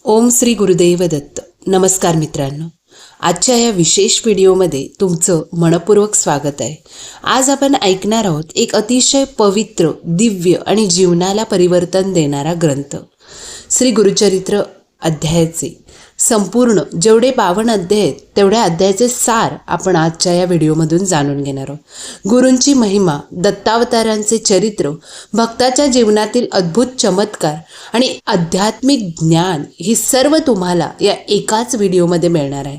ओम श्री गुरुदेव दत्त. नमस्कार मित्रांनो, आजच्या या विशेष व्हिडिओमध्ये तुमचं मनपूर्वक स्वागत आहे. आज आपण ऐकणार आहोत एक अतिशय पवित्र, दिव्य आणि जीवनाला परिवर्तन देणारा ग्रंथ, श्री गुरुचरित्र अध्यायाचे संपूर्ण जेवढे 52 अध्याय आहेत तेवढ्या अध्यायाचे सार आपण आजच्या या व्हिडिओमधून जाणून घेणार आहोत. गुरूंची महिमा, दत्तावतारांचे चरित्र, भक्ताच्या जीवनातील अद्भुत चमत्कार आणि आध्यात्मिक ज्ञान ही सर्व तुम्हाला या एकाच व्हिडिओमध्ये मिळणार आहे.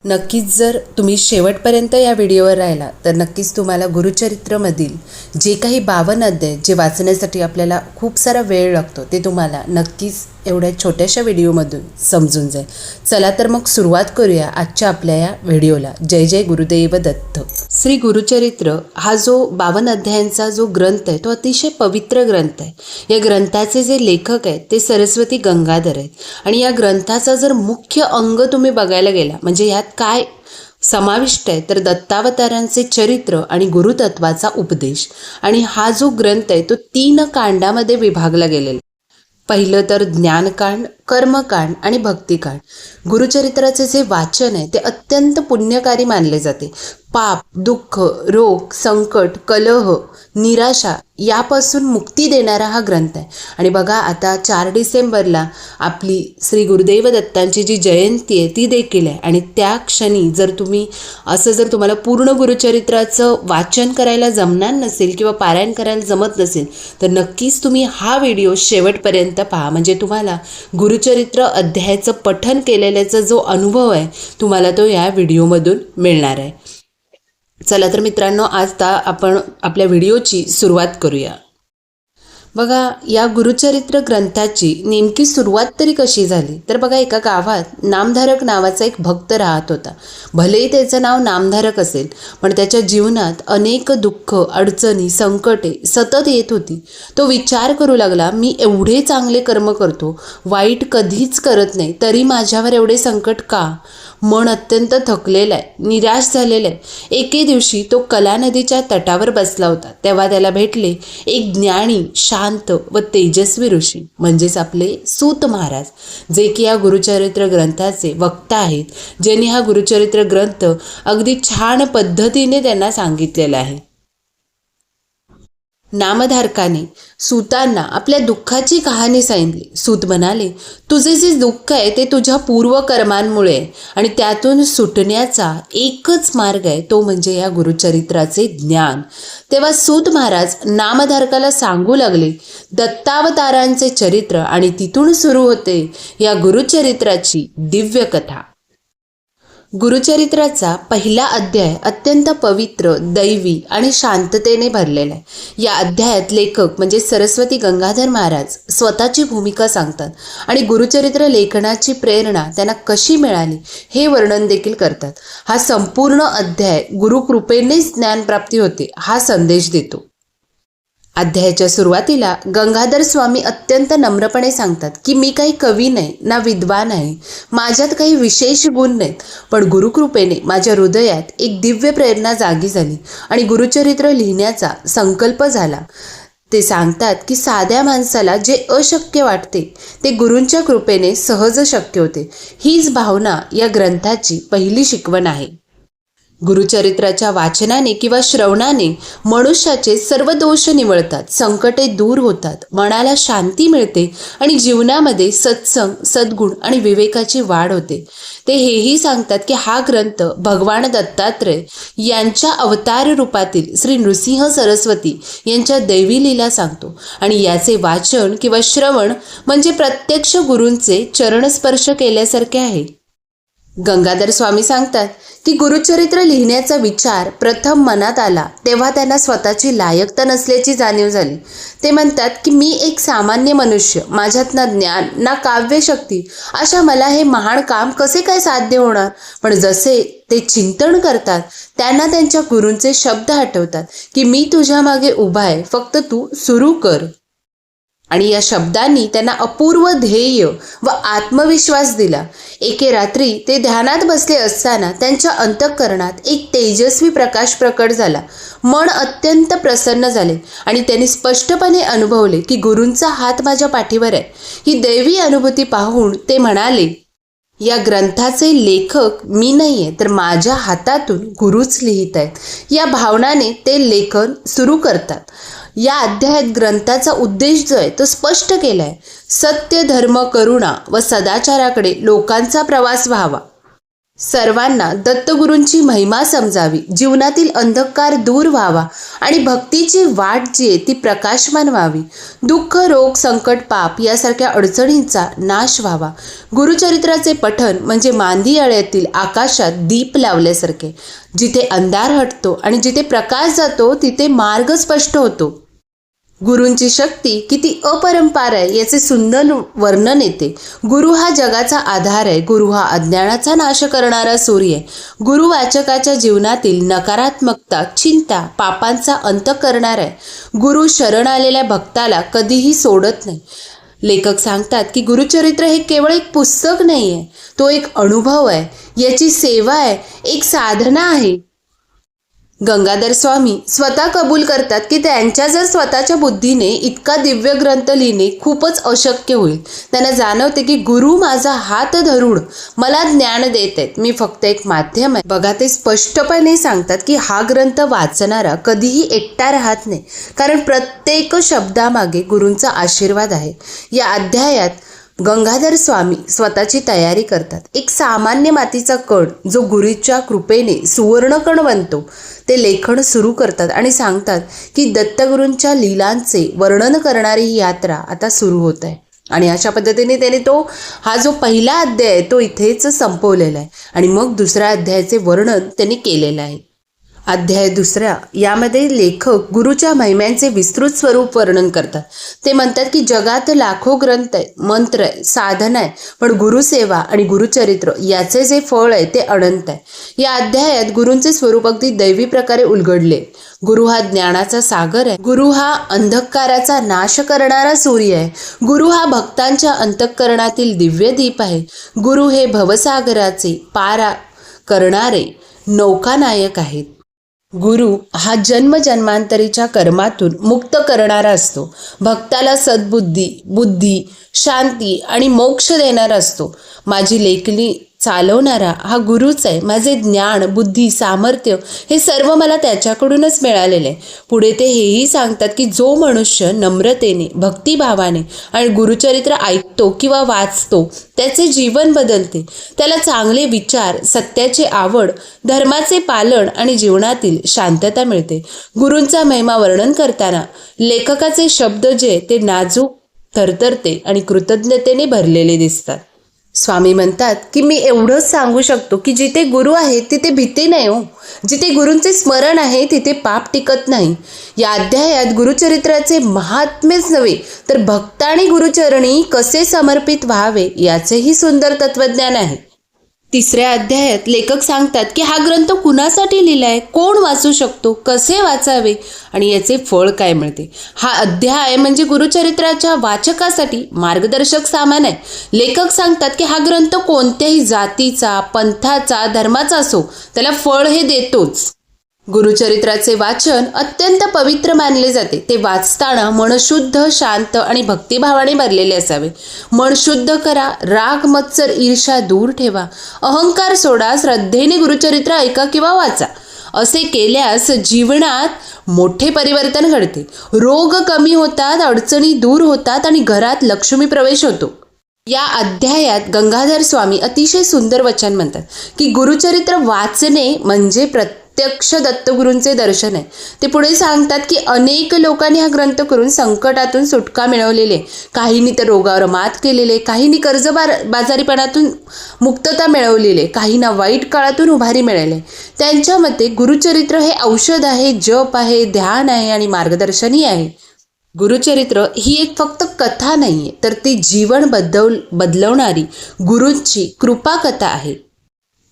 नक्कीच जर तुम्ही शेवटपर्यंत या व्हिडिओवर राहिला तर नक्कीच तुम्हाला गुरुचरित्रमधील जे काही 52 अध्याय जे वाचण्यासाठी आपल्याला खूप सारा वेळ लागतो ते तुम्हाला नक्कीच एवढ्या छोट्याशा व्हिडिओमधून समजून जाईल. चला तर मग सुरुवात करूया आजच्या आपल्या या व्हिडिओला. जय जय गुरुदेव दत्त. श्री गुरुचरित्र हा जो 52 अध्यायांचा जो ग्रंथ आहे तो अतिशय पवित्र ग्रंथ आहे. या ग्रंथाचे जे लेखक आहेत ते सरस्वती गंगाधर आहेत आणि या ग्रंथाचा जर मुख्य अंग तुम्ही बघायला गेला म्हणजे यात काय समाविष्ट आहे तर दत्तावतारांचे चरित्र आणि गुरुतत्वाचा उपदेश. आणि हा जो ग्रंथ आहे तो 3 कांडामध्ये विभागला गेलेला. पहिलं तर ज्ञानकांड, कर्मकांड आणि भक्तिकांड. गुरुचरित्राचे जे वाचन आहे ते अत्यंत पुण्यकारी मानले जाते. पाप, दुःख, रोग, संकट, कलह, निराशा यापासून मुक्ती देणारा हा ग्रंथ आहे. आणि बघा आता 4 डिसेंबरला आपली श्री गुरुदेव दत्तांची जी जयंती आहे ती देखील आहे. आणि त्या क्षणी जर तुम्हाला पूर्ण गुरुचरित्राचं वाचन करायला जमणार नसेल किंवा पारायण करायला जमत नसेल तर नक्कीच तुम्ही हा व्हिडिओ शेवटपर्यंत पहा. म्हणजे तुम्हाला गुरुचरित्र अध्यायाचं पठन केलेल्याचा जो अनुभव आहे तुम्हाला तो या व्हिडिओमधून मिळणार आहे. चला तर मित्रांनो, आज आपण आपल्या व्हिडिओची सुरुवात करूया. बघा, या गुरुचरित्र ग्रंथाची नेमकी सुरुवात तरी कशी झाली तर बघा, एका गावात नामधारक नावाचा एक भक्त राहत होता. भलेही त्याचं नाव नामधारक असेल पण त्याच्या जीवनात अनेक दुःख, अडचणी, संकटे सतत येत होती. तो विचार करू लागला, मी एवढे चांगले कर्म करतो, वाईट कधीच करत नाही, तरी माझ्यावर एवढे संकट का? मन अत्यंत थकलेलं आहे, निराश झालेलं आहे. एके दिवशी तो कला नदीच्या तटावर बसला होता. तेव्हा त्याला भेटले एक ज्ञानी, शांत व तेजस्वी ऋषी म्हणजेच आपले सूत महाराज, जे की या गुरुचरित्र ग्रंथाचे वक्ता आहेत, ज्यांनी हा गुरुचरित्र ग्रंथ अगदी छान पद्धतीने त्यांना सांगितलेला आहे. नामधारकाने सूतांना आपल्या दुःखाची कहाणी सांगितली. सूत म्हणाले, तुझे जे दुःख आहे ते तुझ्या पूर्वकर्मांमुळे आहे आणि त्यातून सुटण्याचा एकच मार्ग आहे, तो म्हणजे या गुरुचरित्राचे ज्ञान. तेव्हा सूत महाराज नामधारकाला सांगू लागले दत्तावतारांचे चरित्र आणि तिथून सुरू होते या गुरुचरित्राची दिव्य कथा. गुरुचरित्राचा पहिला अध्याय अत्यंत पवित्र, दैवी आणि शांततेने भरलेला आहे. या अध्यायात लेखक म्हणजे सरस्वती गंगाधर महाराज स्वतःची भूमिका सांगतात आणि गुरुचरित्र लेखनाची प्रेरणा त्यांना कशी मिळाली हे वर्णन देखील करतात. हा संपूर्ण अध्याय गुरुकृपेनेच ज्ञानप्राप्ती होते हा संदेश देतो. अध्यायाच्या सुरुवातीला गंगाधर स्वामी अत्यंत नम्रपणे सांगतात की मी काही कवी नाही, ना विद्वान आहे, माझ्यात काही विशेष गुण नाहीत, पण गुरुकृपेने माझ्या हृदयात एक दिव्य प्रेरणा जागी झाली आणि गुरुचरित्र लिहिण्याचा संकल्प झाला. ते सांगतात की साध्या माणसाला जे अशक्य वाटते ते गुरूंच्या कृपेने सहज शक्य होते. हीच भावना या ग्रंथाची पहिली शिकवण आहे. गुरुचरित्राच्या वाचनाने किंवा श्रवणाने मनुष्याचे सर्व दोष निवळतात, संकटे दूर होतात, मनाला शांती मिळते आणि जीवनामध्ये सत्संग, सद्गुण आणि विवेकाची वाढ होते. ते हेही सांगतात की हा ग्रंथ भगवान दत्तात्रय यांच्या अवतार रूपातील श्री नृसिंह सरस्वती यांच्या दैवी लीला सांगतो आणि याचे वाचन किंवा श्रवण म्हणजे प्रत्यक्ष गुरूंचे चरणस्पर्श केल्यासारखे आहे. गंगाधर स्वामी सांगतात की गुरुचरित्र लिहिण्याचा विचार प्रथम मनात आला तेव्हा त्यांना स्वतःची लायकता नसल्याची जाणीव झाली. ते म्हणतात की मी एक सामान्य मनुष्य, माझ्यात ना ज्ञान ना काव्यशक्ती, अशा मला हे महान काम कसे काय साध्य होणार. पण जसे ते चिंतन करतात त्यांना त्यांच्या गुरूंचे शब्द आठवतात की मी तुझ्या मागे उभा आहे, फक्त तू सुरू कर. आणि या शब्दांनी त्यांना अपूर्व ध्येय व आत्मविश्वास दिला. एके रात्री ते ध्यानात बसले असताना त्यांच्या अंतःकरणात एक तेजस्वी प्रकाश प्रकट झाला. मन अत्यंत प्रसन्न झाले आणि त्यांनी स्पष्टपणे अनुभवले की गुरूंचा हात माझ्या पाठीवर आहे. ही दैवी अनुभूती पाहून ते म्हणाले, या ग्रंथाचे लेखक मी नाही आहे, तर माझ्या हातातून गुरुच लिहित आहेत. या भावनाने ते लेखन सुरू करतात. या अध्यायात ग्रंथाचा उद्देश जो आहे तो स्पष्ट केला आहे. सत्य, धर्म, करुणा व सदाचाराकडे लोकांचा प्रवास व्हावा. सर्वांना दत्तगुरूंची महिमा समजावी, जीवनातील अंधकार दूर व्हावा आणि भक्तीची वाट जी आहे ती प्रकाशमान व्हावी. दुःख, रोग, संकट, पाप यासारख्या अडचणींचा नाश व्हावा. गुरुचरित्राचे पठण म्हणजे मांदियाळ्यातील आकाशात दीप लावल्यासारखे. जिथे अंधार हटतो आणि जिथे प्रकाश जातो तिथे मार्ग स्पष्ट होतो. गुरूंची शक्ती किती अपरंपार आहे याचे सुंदर वर्णन येते. गुरु हा जगाचा आधार आहे. गुरु हा अज्ञानाचा नाश करणारा सूर्य आहे. गुरु वाचकाच्या जीवनातील नकारात्मकता, चिंता, पापांचा अंत करणार आहे. गुरु शरण आलेल्या भक्ताला कधीही सोडत नाही. लेखक सांगतात की गुरुचरित्र हे केवळ एक पुस्तक नाही आहे, तो एक अनुभव आहे, याची सेवा आहे, एक साधना आहे. गंगाधर स्वामी स्वतः कबूल करतात की त्यांच्या जर स्वतःच्या बुद्धीने इतका दिव्य ग्रंथ लिहिणे खूपच अशक्य होईल. त्यांना जाणवते की गुरु माझा हात धरून मला ज्ञान देत आहेत, मी फक्त एक माध्यम आहे. बघा, ते स्पष्टपणे सांगतात की हा ग्रंथ वाचणारा कधीही एकटा राहत नाही, कारण प्रत्येक शब्दामागे गुरूंचा आशीर्वाद आहे. या अध्यायात गंगाधर स्वामी स्वतःची तयारी करतात. एक सामान्य मातीचा कण जो गुरूच्या कृपेने सुवर्णकण बनतो ते लेखन सुरू करतात आणि सांगतात की दत्तगुरूंच्या लीलांचे वर्णन करणारी ही यात्रा आता सुरू होत आहे. आणि अशा पद्धतीने त्याने हा जो पहिला अध्याय आहे तो इथेच संपवलेला आहे आणि मग दुसऱ्या अध्यायाचे वर्णन त्यांनी केलेलं आहे. अध्याय दुसरा यामध्ये लेखक गुरुच्या महिम्यांचे विस्तृत स्वरूप वर्णन करतात. ते म्हणतात की जगात लाखो ग्रंथ आहे, मंत्र आहे, साधना आहे, पण गुरुसेवा आणि गुरुचरित्र याचे जे फळ आहे ते अनंत आहे. या अध्यायात गुरूंचे स्वरूप अगदी दैवी प्रकारे उलगडले. गुरु हा ज्ञानाचा सागर आहे. गुरु हा अंधकाराचा नाश करणारा सूर्य आहे. गुरु हा भक्तांच्या अंतःकरणातील दिव्य दीप आहे. गुरु हे भवसागराचे पार करणारे नौकानायक आहेत. गुरु हा जन्मजन्मांतरीच्या कर्मातून मुक्त करणारा असतो. भक्ताला सद्बुद्धी, बुद्धी, शांती आणि मोक्ष देणारा असतो. माझी लेखणी चालवणारा हा गुरुच आहे. माझे ज्ञान, बुद्धी, सामर्थ्य हे सर्व मला त्याच्याकडूनच मिळालेले आहे. पुढे ते हेही सांगतात की जो मनुष्य नम्रतेने, भक्तिभावाने आणि गुरुचरित्र ऐकतो किंवा वाचतो त्याचे जीवन बदलते. त्याला चांगले विचार, सत्याची आवड, धर्माचे पालन आणि जीवनातील शांतता मिळते. गुरूंचा महिमा वर्णन करताना लेखकाचे शब्द जे ते नाजूक, थरथरते आणि कृतज्ञतेने भरलेले दिसतात. स्वामी म्हणतात की मी एवढंच सांगू शकतो की जिथे गुरु आहे तिथे भीती नाही हो. जिथे गुरूंचे स्मरण आहे तिथे पाप टिकत नाही. या अध्यायात गुरुचरित्राचे महात्म्यच नव्हे तर भक्त आणि गुरुचरणी कसे समर्पित व्हावे याचेही सुंदर तत्वज्ञान आहे. तिसऱ्या अध्यायात लेखक सांगतात की हा ग्रंथ कुणासाठी लिहिलाय, कोण वाचू शकतो, कसे वाचावे आणि याचे फळ काय मिळते. हा अध्याय म्हणजे गुरुचरित्राच्या वाचकासाठी मार्गदर्शक सामान आहे. लेखक सांगतात की हा ग्रंथ कोणत्याही जातीचा, पंथाचा, धर्माचा असो त्याला फळ हे देतोच. गुरुचरित्राचे वाचन अत्यंत पवित्र मानले जाते. ते वाचताना मन शुद्ध, शांत आणि भक्तिभावाने भरलेले असावे. मन शुद्ध करा, राग, मत्सर, ईर्ष्या दूर ठेवा, अहंकार सोडा, श्रद्धेने गुरुचरित्र ऐका किंवा वाचा. असे केल्यास जीवनात मोठे परिवर्तन घडते. रोग कमी होतात, अडचणी दूर होतात आणि घरात लक्ष्मी प्रवेश होतो. या अध्यायात गंगाधर स्वामी अतिशय सुंदर वचन म्हणतात की गुरुचरित्र वाचणे म्हणजे प्रत्यक्ष दत्तगुरूंचे दर्शन आहे. ते पुढे सांगतात की अनेक लोकांनी हा ग्रंथ करून संकटातून सुटका मिळवलेले, काहींनी तर रोगावर मात केलेले, काहींनी बाजारीपणातून मुक्तता मिळवलेले, काहींना वाईट काळातून उभारी मिळाले. त्यांच्या मते गुरुचरित्र हे औषध आहे, जप आहे, ध्यान आहे आणि मार्गदर्शनही आहे. गुरुचरित्र ही एक फक्त कथा नाही आहे तर ती जीवन बदलवणारी गुरूंची कृपा कथा आहे.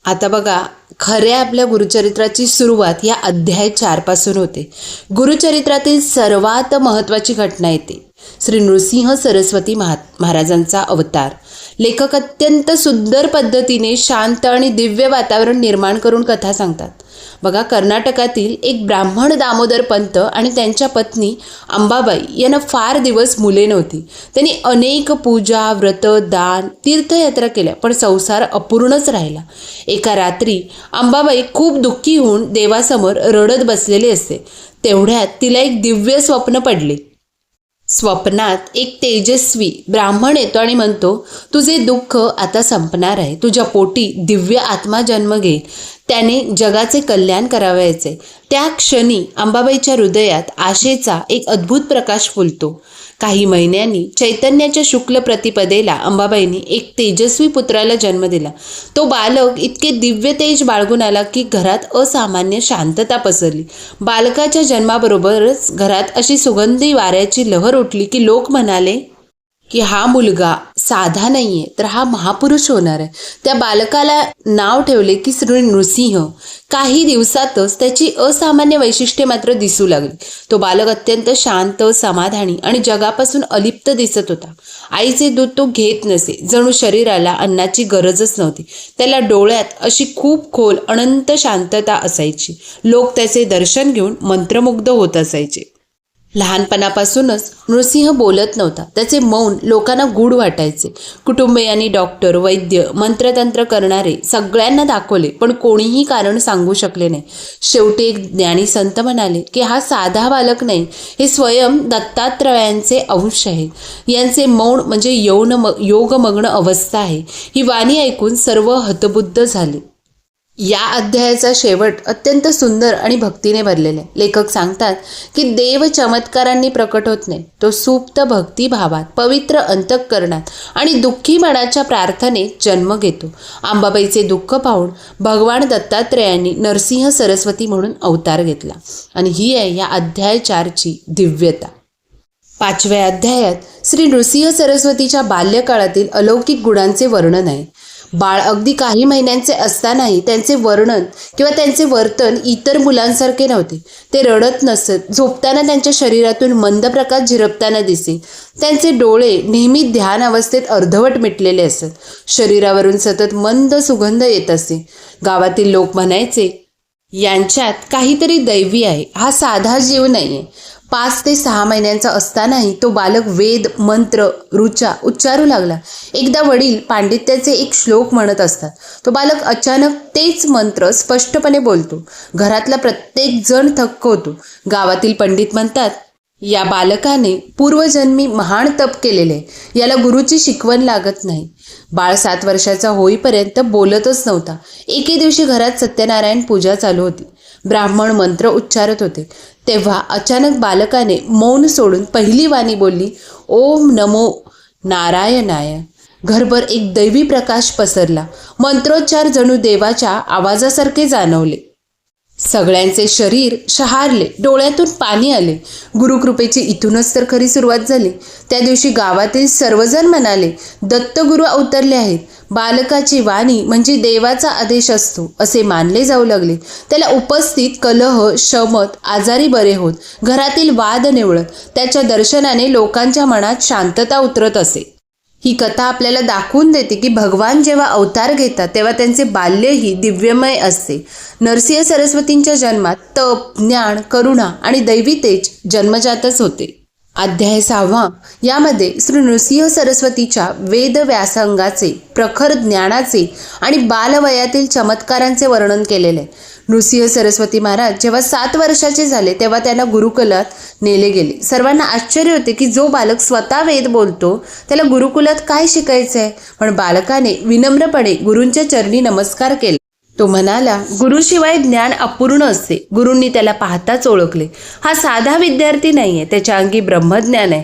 आता बघा, खऱ्या आपल्या गुरुचरित्राची सुरुवात या अध्याय 4 पासून होते. गुरुचरित्रातील सर्वात महत्त्वाची घटना येते. श्री नृसिंह सरस्वती महाराजांचा अवतार. लेखक अत्यंत सुंदर पद्धतीने शांत आणि दिव्य वातावरण निर्माण करून कथा सांगतात. बघा, कर्नाटकातील एक ब्राह्मण दामोदर पंत आणि त्यांच्या पत्नी अंबाबाई यांना फार दिवस मुले नव्हती. त्यांनी अनेक पूजा, व्रत, दान, तीर्थयात्रा केल्या, पण संसार अपूर्णच राहिला. एका रात्री अंबाबाई खूप दुःखी होऊन देवासमोर रडत बसलेली असते. तेवढ्यात तिला एक दिव्य स्वप्न पडले. स्वप्नात एक तेजस्वी ब्राह्मण येतो आणि म्हणतो, तुझे दुःख आता संपणार आहे. तुझ्या पोटी दिव्य आत्मा जन्म घेईल. त्याने जगाचे कल्याण करावयाचे. त्या क्षणी अंबाबाईच्या हृदयात आशेचा एक अद्भुत प्रकाश फुलतो. काही महिन्यांनी चैतन्याच्या शुक्ल प्रतिपदेला अंबाबाईंनी एक तेजस्वी पुत्राला जन्म दिला. तो बालक इतके दिव्य तेज बाळगून आला की घरात असामान्य शांतता पसरली. बालकाच्या जन्माबरोबरच घरात अशी सुगंधी वाऱ्याची लहर उठली की लोक म्हणाले की हा मुलगा साधा नाहीये, तर हा महापुरुष होणार आहे. त्या बालकाला नाव ठेवले की श्री नृसिंह. काही दिवसातच त्याची असामान्य वैशिष्ट्ये मात्र दिसू लागली. तो बालक अत्यंत शांत, समाधानी आणि जगापासून अलिप्त दिसत होता. आईचे दूध तो घेत नसे. जणू शरीराला अन्नाची गरजच नव्हती. त्याला डोळ्यात अशी खूप खोल अनंत शांतता असायची. लोक त्याचे दर्शन घेऊन मंत्रमुग्ध होत असायचे. लहानपणापासूनच नृसिंह बोलत नव्हता. त्याचे मौन लोकांना गूढ वाटायचे. कुटुंबियांनी डॉक्टर, वैद्य, मंत्रतंत्र करणारे सगळ्यांना दाखवले, पण कोणीही कारण सांगू शकले नाही. शेवटी एक ज्ञानी संत म्हणाले की हा साधा बालक नाही, हे स्वयं दत्तात्रयांचे अंश आहे. यांचे मौन म्हणजे योगमग्न अवस्था आहे. ही वाणी ऐकून सर्व हतबुद्ध झाले. या अध्यायाचा शेवट अत्यंत सुंदर आणि भक्तीने भरलेला आहे. लेखक सांगतात की देव चमत्कारांनी प्रकट होत नाही, तो सुप्त भक्तिभावात, पवित्र अंतःकरणात आणि दुःखी मनाच्या प्रार्थनेत जन्म घेतो. अंबाबाईचे दुःख पाहून भगवान दत्तात्रयांनी नरसिंह सरस्वती म्हणून अवतार घेतला. आणि ही आहे या अध्याय 4ची दिव्यता. 5व्या अध्यायात श्री नृसिंह सरस्वतीच्या बाल्यकाळातील अलौकिक गुणांचे वर्णन आहे. बाळ अगदी काही महिन्यांचे असतानाही त्यांचे वर्णन किंवा त्यांचे वर्तन इतर मुलांसारखे नव्हते. ते रडत नसत. झोपताना त्यांच्या शरीरातून मंद प्रकाश झिरपताना दिसे. त्यांचे डोळे नेहमी ध्यान अवस्थेत अर्धवट मिटलेले असत. शरीरावरून सतत मंद सुगंध येत असे. गावातील लोक म्हणायचे, यांच्यात काहीतरी दैवी आहे. हा साधा जीव नाहीये. 5 ते 6 महिन्यांचा असतानाही तो बालक वेद, मंत्र, ऋचा उच्चारू लागला. एकदा वडील पांडित्याचे एक श्लोक म्हणत असतात. तो बालक अचानक तेच मंत्र स्पष्टपणे बोलतो. घरातला प्रत्येक जण थक्क होतो. गावातील पंडित म्हणतात, या बालकाने पूर्वजन्मी महान तप केलेले. याला गुरुची शिकवण लागत नाही. बाळ 7 वर्षाचा होईपर्यंत बोलतच नव्हता. एके दिवशी घरात सत्यनारायण पूजा चालू होती. ब्राह्मण मंत्र उच्चारत होते. तेव्हा अचानक बालकाने मौन सोडून पहिली वाणी बोलली, ओम नमो नारायणाय. घरभर एक दैवी प्रकाश पसरला. मंत्रोच्चार जणू देवाच्या आवाजासारखे जाणवले. सगळ्यांचे शरीर शहारले. डोळ्यातून पाणी आले. गुरुकृपेची इथूनच तर खरी सुरुवात झाली. त्या दिवशी गावातील सर्वजण म्हणाले, दत्तगुरू अवतरले आहेत. बालकाची वाणी म्हणजे देवाचा आदेश असतो असे मानले जाऊ लागले. त्याला उपस्थित कलह, शमत, आजारी बरे होत, घरातील वाद निवळत. त्याच्या दर्शनाने लोकांच्या मनात शांतता उतरत असे. ही कथा आपल्याला दाखवून देते की भगवान जेव्हा अवतार घेतात तेव्हा त्यांचे बाल्यही दिव्यमय असते. नरसिंह सरस्वतींच्या जन्मात तप, ज्ञान, करुणा आणि दैवी तेज जन्मजातच होते. अध्याय 6 यामध्ये श्री नृसिंह सरस्वतीच्या वेद व्यासंगाचे, प्रखर ज्ञानाचे आणि बालवयातील चमत्कारांचे वर्णन केलेले आहे. नृसिंह सरस्वती महाराज जेव्हा 7 वर्षाचे झाले तेव्हा त्यांना गुरुकुलात नेले गेले. सर्वांना आश्चर्य होते की जो बालक स्वतः वेद बोलतो त्याला गुरुकुलात काय शिकायचं आहे. पण बालकाने विनम्रपणे गुरूंच्या चरणी नमस्कार केला. तो म्हणाला, गुरुशिवाय ज्ञान अपूर्ण असते. गुरूंनी त्याला पाहताच ओळखले. हा साधा विद्यार्थी नाहीये, त्याच्या अंगी ब्रह्मज्ञान आहे.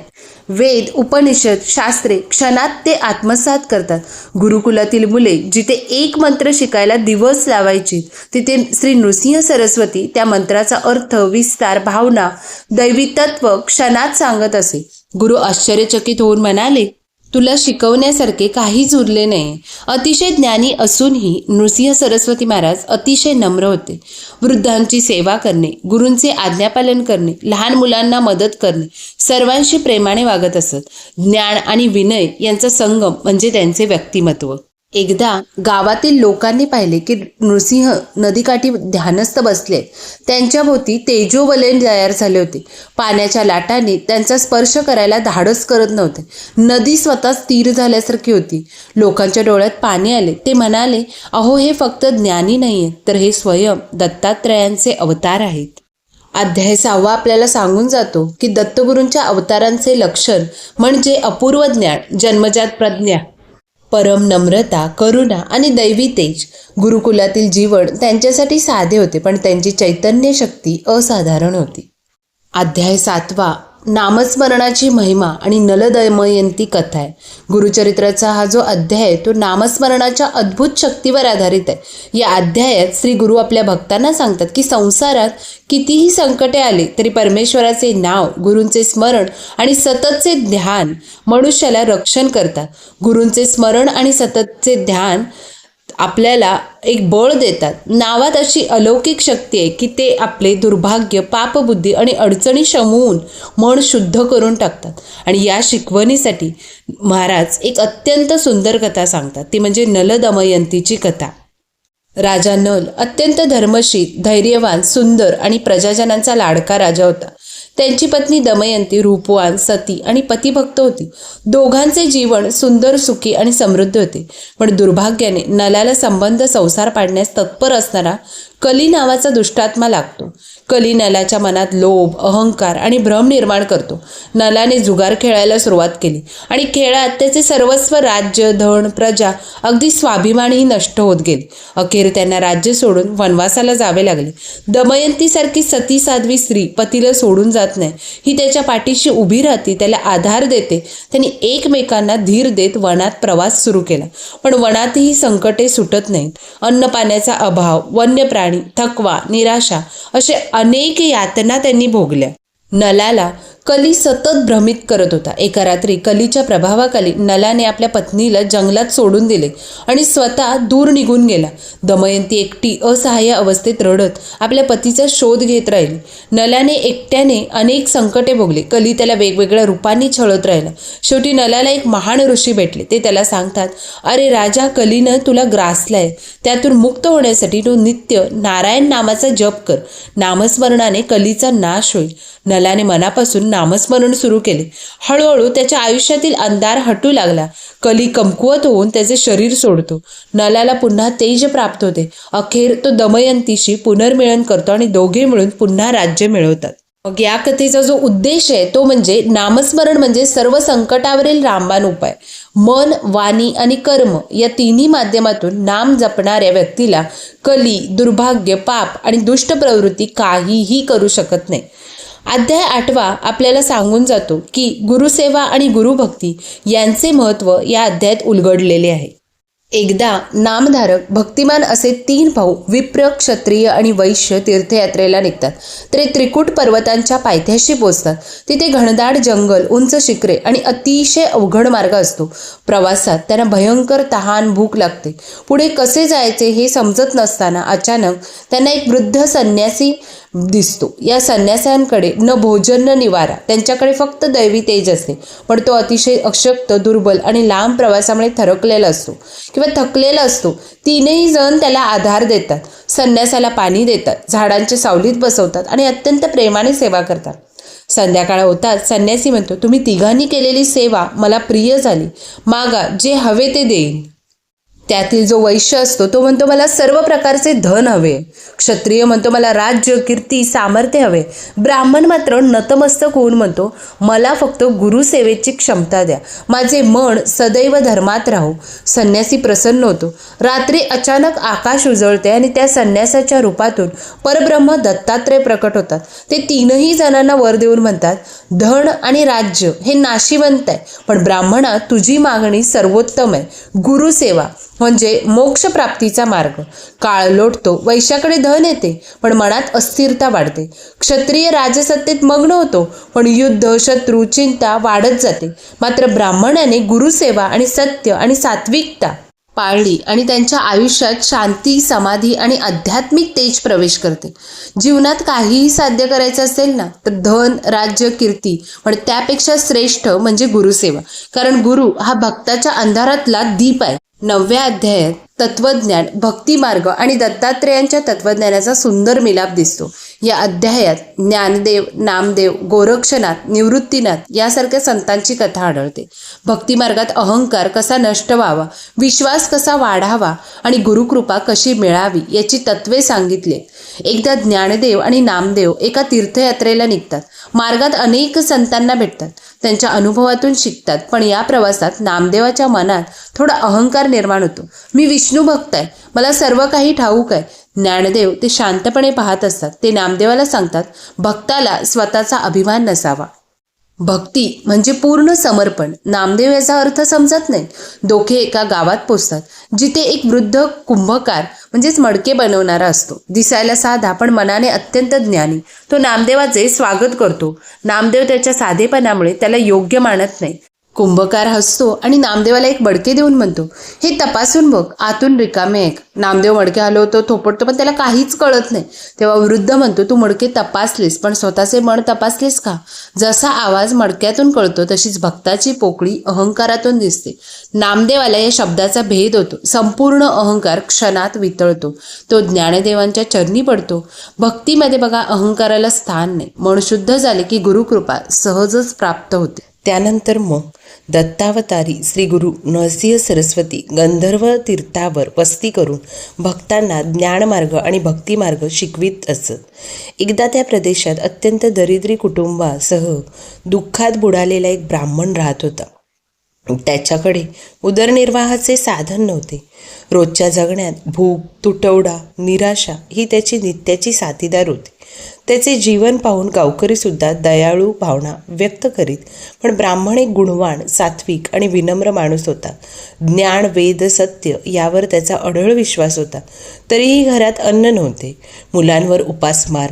वेद, उपनिषद, शास्त्रे क्षणात ते आत्मसात करतात. गुरुकुलातील मुले जिथे एक मंत्र शिकायला दिवस लावायची, तिथे श्री नृसिंह सरस्वती त्या मंत्राचा अर्थ, विस्तार, भावना, दैवी तत्व क्षणात सांगत असे. गुरु आश्चर्यचकित होऊन म्हणाले, तुला शिकवण्यासारखे काहीच उरले नाही. अतिशय ज्ञानी असूनही नृसिंह सरस्वती महाराज अतिशय नम्र होते. वृद्धांची सेवा करणे, गुरूंचे आज्ञापालन करणे, लहान मुलांना मदत करणे, सर्वांशी प्रेमाने वागत असत. ज्ञान आणि विनय यांचा संगम म्हणजे त्यांचे व्यक्तिमत्व. एकदा गावातील लोकांनी पाहिले की नृसिंह नदीकाठी ध्यानस्थ बसले. त्यांच्याभोवती तेजोवलय तयार झाले होते. पाण्याच्या लाटांनी त्यांचा स्पर्श करायला धाडस करत नव्हते. नदी स्वतः स्थिर झाल्यासारखी होती. लोकांच्या डोळ्यात पाणी आले. ते म्हणाले, अहो, हे फक्त ज्ञानी नाहीये, तर हे स्वयं दत्तात्रयांचे अवतार आहेत. अध्याय 6 आपल्याला सांगून जातो की दत्तगुरूंच्या अवतारांचे लक्षण म्हणजे अपूर्व ज्ञान, जन्मजात प्रज्ञा, परम नम्रता, करुणा आणि दैवी तेज. गुरुकुलातील जीवन त्यांच्यासाठी साधे होते, पण त्यांची चैतन्य शक्ती असाधारण होती. अध्याय 7 नामस्मरणाची महिमा आणि नलदमयंती कथा आहे. गुरुचरित्राचा हा जो अध्याय आहे तो नामस्मरणाच्या अद्भुत शक्तीवर आधारित आहे. या अध्यायात श्री गुरु आपल्या भक्तांना सांगतात की संसारात कितीही संकटे आले तरी परमेश्वराचे नाव, गुरूंचे स्मरण आणि सततचे ध्यान मनुष्याला रक्षण करतात. गुरूंचे स्मरण आणि सततचे ध्यान आपल्याला एक बळ देतात. नावात अशी अलौकिक शक्ती आहे की ते आपले दुर्भाग्य, पापबुद्धी आणि अडचणी शमवून मन शुद्ध करून टाकतात. आणि या शिकवणीसाठी महाराज एक अत्यंत सुंदर कथा सांगतात, ती म्हणजे नलदमयंतीची कथा. राजा नल अत्यंत धर्मशील, धैर्यवान, सुंदर आणि प्रजाजनांचा लाडका राजा होता. त्यांची पत्नी दमयंती रूपवान, सती आणि पतिभक्त होती. दोघांचे जीवन सुंदर, सुखी आणि समृद्ध होते. पण दुर्भाग्याने नलाला संबंध संसार पाडण्यास तत्पर असणारा कली नावाचा दुष्टात्मा लागतो. कली नलाच्या मनात लोभ, अहंकार आणि भ्रम निर्माण करतो. नलाने जुगार खेळायला सुरुवात केली आणि खेळात त्याचे सर्वस्व, राज्य, धन, प्रजा, अगदी स्वाभिमानही नष्ट होत गेले. अखेर त्यांना राज्य सोडून वनवासाला जावे लागले. दमयंतीसारखी सती साध्वी स्त्री पतीला सोडून जात नाही. ही त्याच्या पाठीशी उभी राहते, त्याला आधार देते. त्यांनी एकमेकांना धीर देत वनात प्रवास सुरू केला. पण वनातही संकटे सुटत नाहीत. अन्न पाण्याचा अभाव, वन्य प्राणी, थकवा, निराशा असे अनेक यातना त्यांनी भोगल्या. नलाला कली सतत भ्रमित करत होता. एका रात्री कलीच्या प्रभावाखाली नलाने आपल्या पत्नीला जंगलात सोडून दिले आणि स्वतः दूर निघून गेला. दमयंती एकटी असहाय्य अवस्थेत रडत आपल्या पतीचा शोध घेत राहिली. नलाने एकट्याने अनेक संकटे भोगली. कली त्याला वेगवेगळ्या रूपांनी छळत राहिला. शेवटी नलाला एक महान ऋषी भेटले. ते त्याला सांगतात, अरे राजा, कलीनं तुला ग्रासलाय. त्यातून मुक्त होण्यासाठी तू नित्य नारायण नामाचा जप कर. नामस्मरणाने कलीचा नाश होईल. नलाने मनापासून नामस्मरण सुरू केले. हळूहळू त्याच्या आयुष्यातील अंधार हटू लागला. कली कमकुवत होऊन त्याचे शरीर सोडतो. नलाला पुन्हा तेज प्राप्त होते. अखेर तो दमयंतीशी पुनर्मिलन करतो आणि दोघे मिळून पुन्हा राज्य मिळवतात. मग या कथेचा जो उद्देश आहे तो म्हणजे नामस्मरण म्हणजे सर्व संकटावरील रामबाण उपाय. मन, वाणी आणि कर्म या तिन्ही माध्यमातून नाम जपणाऱ्या व्यक्तीला कली, दुर्भाग्य, पाप आणि दुष्ट प्रवृत्ती काहीही करू शकत नाही. अध्याय 8 आपल्याला सांगून जातो की गुरुसेवा आणि गुरुभक्ती यांचे महत्त्व या अध्यायात उलगडलेले आहे. एकदा नामधारक भक्तिमान असे 3 भाऊ विप्र, क्षत्रिय आणि वैश्य तीर्थयात्रेला निघतात. ते त्रिकूट पर्वतांच्या पायथ्याशी पोचतात. तिथे घनदाट जंगल, उंच शिखरे आणि अतिशय अवघड मार्ग असतो. प्रवासात त्यांना भयंकर तहान, भूक लागते. पुढे कसे जायचे हे समजत नसताना अचानक त्यांना एक वृद्ध संन्यासी दिसतो. या संन्यासांकडे न भोजन न निवारा, त्यांच्याकडे फक्त दैवी तेज असते. पण तो अतिशय अशक्त, दुर्बल आणि लांब प्रवासामुळे थरकलेला असतो किंवा थकलेला असतो. तीनही जण त्याला आधार देतात. संन्यासाला पाणी देतात, झाडांच्या सावलीत बसवतात आणि अत्यंत प्रेमाने सेवा करतात. संध्याकाळ होताच संन्यासी म्हणतो, तुम्ही तिघांनी केलेली सेवा मला प्रिय झाली. मागा, जे हवे ते देईन. त्यातील जो वैश्य असतो तो म्हणतो, मला सर्व प्रकारचे धन हवे. क्षत्रिय म्हणतो, मला राज्य, कीर्ती, सामर्थ्य हवे. ब्राह्मण मात्र नतमस्तक होऊन म्हणतो, मला फक्त गुरुसेवेची क्षमता द्या. माझे मन सदैव धर्मात राहू. संन्यासी प्रसन्न होतो. रात्री अचानक आकाश उजळते आणि त्या संन्यासाच्या रूपातून परब्रह्म दत्तात्रय प्रकट होतात. ते तीनही जणांना वर देऊन म्हणतात, धन आणि राज्य हे नाशिवंत आहे, पण ब्राह्मणा, तुझी मागणी सर्वोत्तम आहे. गुरुसेवा म्हणजे मोक्षप्राप्तीचा मार्ग. काळ लोटतो, वैश्याकडे धन येते, पण मनात अस्थिरता वाढते. क्षत्रिय राजसत्तेत मग्न होतो, पण युद्ध, शत्रू, चिंता वाढत जाते. मात्र ब्राह्मणाने गुरुसेवा आणि सत्य आणि सात्विकता पाळली आणि त्यांच्या आयुष्यात शांती, समाधी आणि आध्यात्मिक तेज प्रवेश करते. जीवनात काहीही साध्य करायचं असेल ना, तर धन, राज्य, कीर्ती, पण त्यापेक्षा श्रेष्ठ म्हणजे गुरुसेवा. कारण गुरु हा भक्ताच्या अंधारातला दीप आहे. 9व्या अध्यायात तत्वज्ञान, भक्तिमार्ग आणि दत्तात्रेयांच्या तत्वज्ञानाचा सुंदर मिलाप दिसतो. या अध्यायात ज्ञानदेव, नामदेव, गोरक्षनाथ, निवृत्तीनाथ यासारख्या संतांची कथा आढळते. भक्तिमार्गात अहंकार कसा नष्ट व्हावा, विश्वास कसा वाढावा आणि गुरुकृपा कशी मिळावी याची तत्वे सांगितली. एकदा ज्ञानदेव आणि नामदेव एका तीर्थयात्रेला निघतात. मार्गात अनेक संतांना भेटतात, त्यांच्या अनुभवातून शिकतात. पण या प्रवासात नामदेवाच्या मनात थोडा अहंकार निर्माण होतो. मी विष्णू भक्त आहे, मला सर्व काही ठाऊक आहे. ज्ञानदेव ते शांतपणे पाहत असतात. ते नामदेवाला सांगतात, भक्ताला स्वतःचा अभिमान नसावा. भक्ती म्हणजे पूर्ण समर्पण. नामदेव याचा अर्थ समजत नाही. दोघे एका गावात पोचतात, जिथे एक वृद्ध कुंभकार म्हणजेच मडके बनवणारा असतो. दिसायला साधा पण मनाने अत्यंत ज्ञानी. तो नामदेवाचे स्वागत करतो. नामदेव त्याच्या साधेपणामुळे त्याला योग्य मानत नाही. कुंभकार हसतो आणि नामदेवाला एक मडके देऊन म्हणतो, हे तपासून बघ, आतून रिकामे ऐक. नामदेव मडके हलवतो, थोपटतो, पण त्याला काहीच कळत नाही. तेव्हा वृद्ध म्हणतो, तू मडके तपासलेस, पण स्वतःचे मन तपासलेस का? जसा आवाज मडक्यातून कळतो तशीच भक्ताची पोकळी अहंकारातून दिसते. नामदेवाला या शब्दाचा भेद होतो. संपूर्ण अहंकार क्षणात वितळतो. तो ज्ञानदेवांच्या चरणी पडतो. भक्तीमध्ये बघा, अहंकाराला स्थान नाही. मन शुद्ध झाले की गुरुकृपा सहजच प्राप्त होते. त्यानंतर मग दत्तावतारी श्री गुरु नरसिंह सरस्वती गंधर्व तीर्थावर वस्ती करून भक्तांना ज्ञानमार्ग आणि भक्तिमार्ग शिकवित असत. एकदा त्या प्रदेशात अत्यंत दरिद्री कुटुंबासह दुःखात बुडालेला एक ब्राह्मण राहत होता. त्याच्याकडे उदरनिर्वाहाचे साधन नव्हते. रोजच्या जगण्यात भूक, तुटवडा, निराशा ही त्याची नित्याची साथीदार होती. त्याचे जीवन पाहून गावकरीसुद्धा दयाळू भावना व्यक्त करीत. पण ब्राह्मण एक गुणवान, सात्विक आणि विनम्र माणूस होता. ज्ञान, वेद, सत्य यावर त्याचा अढळ विश्वास होता. तरीही घरात अन्न नव्हते. मुलांवर उपासमार,